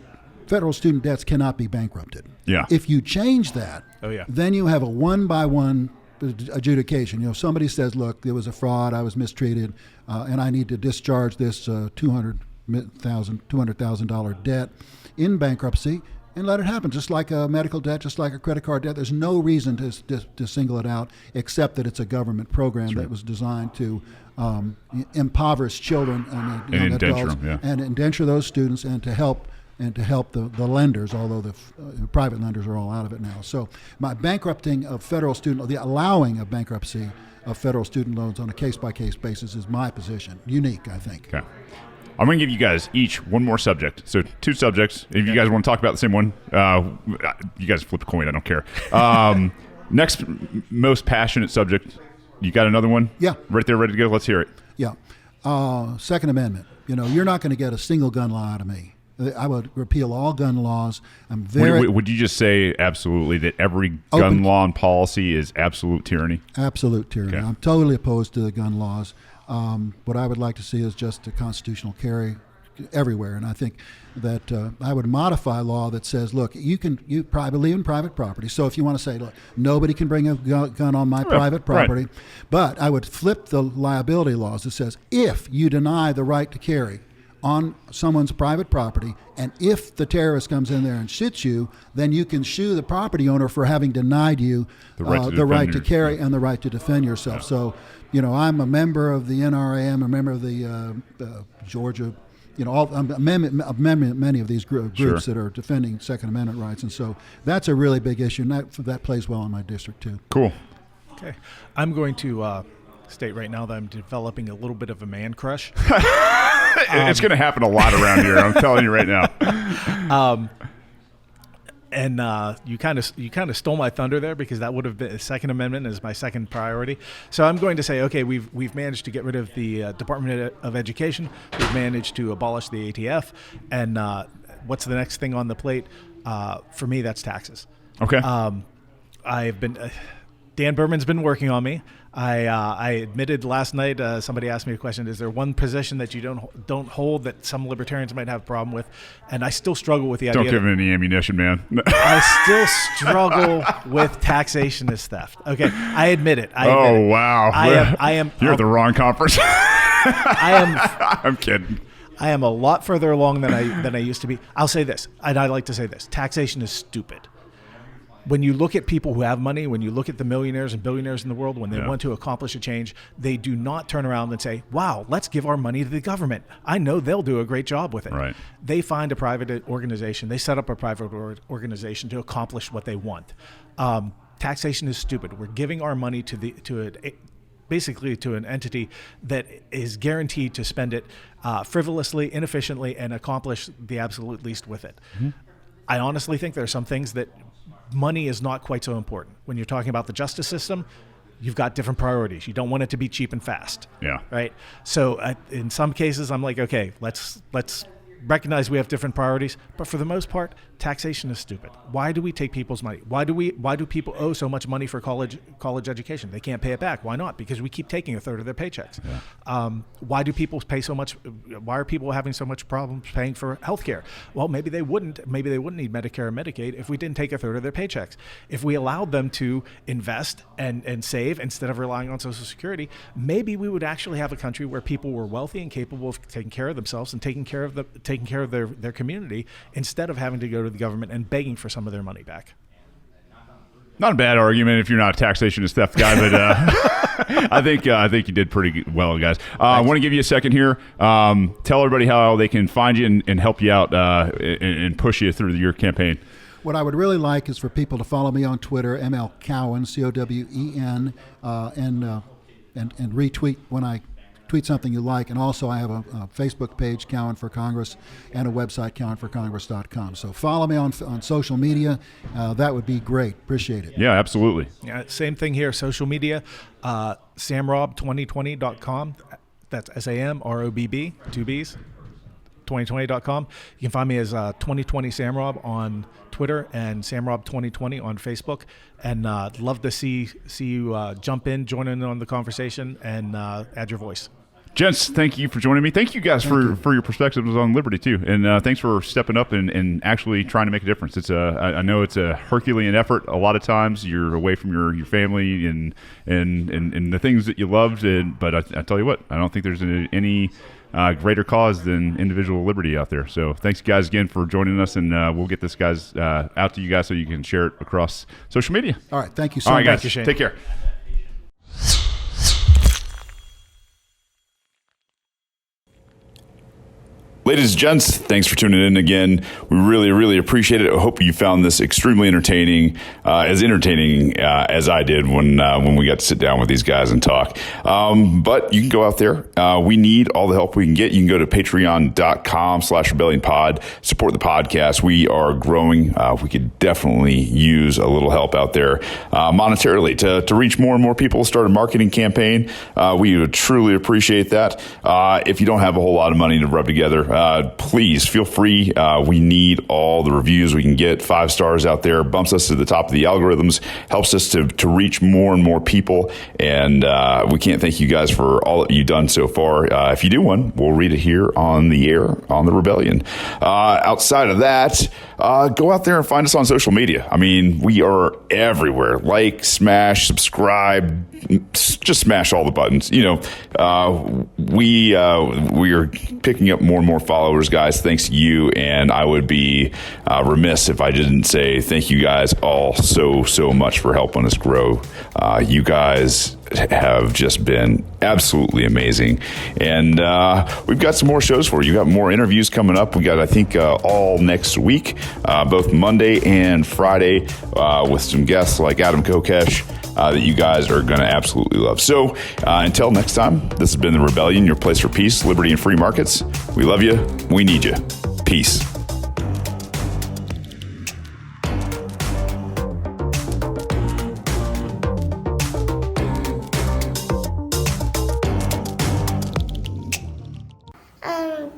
Speaker 6: federal student debts cannot be bankrupted.
Speaker 1: Yeah.
Speaker 6: If you change that, then you have a one-by-one adjudication. Somebody says, look, there was a fraud, I was mistreated, and I need to discharge this $200,000 debt in bankruptcy, and let it happen, just like a medical debt, just like a credit card debt. There's no reason to single it out, except that it's a government program that was designed to impoverish children and young adults, and indenture those students, and to help the lenders, although the private lenders are all out of it now. So my bankrupting of federal student, the allowing of bankruptcy of federal student loans on a case-by-case basis is my position. Unique, I think.
Speaker 1: Okay. I'm going to give you guys each one more subject. So 2 subjects. If you guys want to talk about the same one, you guys flip a coin. I don't care. Next most passionate subject. You got another one?
Speaker 6: Yeah.
Speaker 1: Right there, ready to go. Let's hear it.
Speaker 6: Yeah. Second Amendment. You're not going to get a single gun law out of me. I would repeal all gun laws. I'm very.
Speaker 1: Would you just say absolutely that every gun law and policy is absolute tyranny?
Speaker 6: Absolute tyranny.
Speaker 1: Okay.
Speaker 6: I'm totally opposed to the gun laws. What I would like to see is just a constitutional carry everywhere, and I think that I would modify law that says, look, you believe in private property. So if you want to say, look, nobody can bring a gun on my private property, but I would flip the liability laws that says if you deny the right to carry on someone's private property, and if the terrorist comes in there and shoots you, then you can sue the property owner for having denied you the right to carry and the right to defend yourself. Yeah. So, I'm a member of the NRA, I'm a member of the Georgia, I'm a member of many of these groups that are defending Second Amendment rights, and so that's a really big issue, and that plays well in my district too.
Speaker 1: Cool.
Speaker 7: Okay, I'm going to state right now that I'm developing a little bit of a man crush.
Speaker 1: It's going to happen a lot around here. I'm telling you right now.
Speaker 7: And you kind of stole my thunder there, because that would have been Second Amendment is my second priority. So I'm going to say, okay, we've managed to get rid of the Department of Education. We've managed to abolish the ATF. And what's the next thing on the plate? For me, that's taxes.
Speaker 1: Okay.
Speaker 7: I've been Dan Berman's been working on me. I admitted last night, somebody asked me a question, is there one position that you don't hold that some libertarians might have a problem with? And I still struggle with the idea.
Speaker 1: Don't give him any ammunition, man.
Speaker 7: I still struggle with taxation as theft. Okay, I admit it.
Speaker 1: Wow.
Speaker 7: I am.
Speaker 1: You're at the wrong conference. I'm kidding.
Speaker 7: I am a lot further along than I used to be. I'll say this, and I like to say this. Taxation is stupid. When you look at people who have money, when you look at the millionaires and billionaires in the world, when they want to accomplish a change, they do not turn around and say, wow, let's give our money to the government. I know they'll do a great job with it. Right. They find a private organization. They set up a private organization to accomplish what they want. Taxation is stupid. We're giving our money basically to an entity that is guaranteed to spend it frivolously, inefficiently, and accomplish the absolute least with it. Mm-hmm. I honestly think there are some things that money is not quite so important. When you're talking about the justice system, you've got different priorities. You don't want it to be cheap and fast. Yeah. Right. So in some cases, I'm like, okay, let's recognize we have different priorities, but for the most part, taxation is stupid. Why do we take people's money? Why do people owe so much money for college education? They can't pay it back. Why not? Because we keep taking a third of their paychecks. Yeah. Why do people pay so much? Why are people having so much problems paying for healthcare? Well, maybe they wouldn't need Medicare or Medicaid if we didn't take a third of their paychecks. If we allowed them to invest and save instead of relying on Social Security, maybe we would actually have a country where people were wealthy and capable of taking care of themselves and taking care of their community, instead of having to go to the government and begging for some of their money back.
Speaker 1: Not a bad argument if you're not a taxation is theft guy, but I think you did pretty well, guys. I want to give you a second here. Tell everybody how they can find you and help you out and push you through your campaign.
Speaker 6: What I would really like is for people to follow me on Twitter, ML Cowen, Cowen, and retweet when I tweet something you like. And also I have a Facebook page, Cowen for Congress, and a website, cowenforcongress.com. So follow me on social media. That would be great. Appreciate it.
Speaker 1: Yeah, absolutely.
Speaker 7: Yeah, same thing here. Social media, samrobb2020.com. That's SAMROBB, 2 B's, 2020.com. You can find me as 2020 Samrobb on Twitter and Samrobb2020 on Facebook. And love to see you jump in, join in on the conversation, and add your voice.
Speaker 1: Gents, thank you for joining me. Thank you guys for your perspectives on liberty too, and thanks for stepping up and actually trying to make a difference. It's I know it's a Herculean effort. A lot of times you're away from your family and the things that you loved, but I tell you what, I don't think there's any greater cause than individual liberty out there. So thanks guys again for joining us, and we'll get this guys out to you guys so you can share it across social media.
Speaker 6: All right, thank you so
Speaker 1: All
Speaker 6: much.
Speaker 1: right, guys,
Speaker 7: Thank you, Shane.
Speaker 1: take care. Ladies and gents, thanks for tuning in again. We really, really appreciate it. I hope you found this extremely entertaining, as I did when we got to sit down with these guys and talk. But you can go out there. We need all the help we can get. You can go to patreon.com/rebellionpod. Support the podcast. We are growing. We could definitely use a little help out there monetarily to reach more and more people. Start a marketing campaign. We would truly appreciate that. If you don't have a whole lot of money to rub together, please feel free. We need all the reviews we can get. 5 stars out there bumps us to the top of the algorithms, helps us to reach more and more people. And we can't thank you guys for all that you've done so far. If you do one, we'll read it here on the air on the Rebellion. Outside of that, go out there and find us on social media. I mean, we are everywhere. Like, smash, subscribe, just smash all the buttons. We are picking up more and more followers, guys, thanks to you, and I would be remiss if I didn't say thank you guys all so much for helping us grow. You guys have just been absolutely amazing, and we've got some more shows for you. We got more interviews coming up. We got, I think, all next week, both Monday and Friday, with some guests like Adam Kokesh that you guys are going to absolutely love. So until next time, this has been The Rebellion, your place for peace, liberty, and free markets. We love you. We need you. Peace.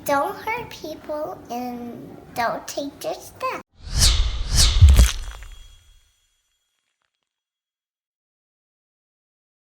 Speaker 8: Don't hurt people and don't take their stuff.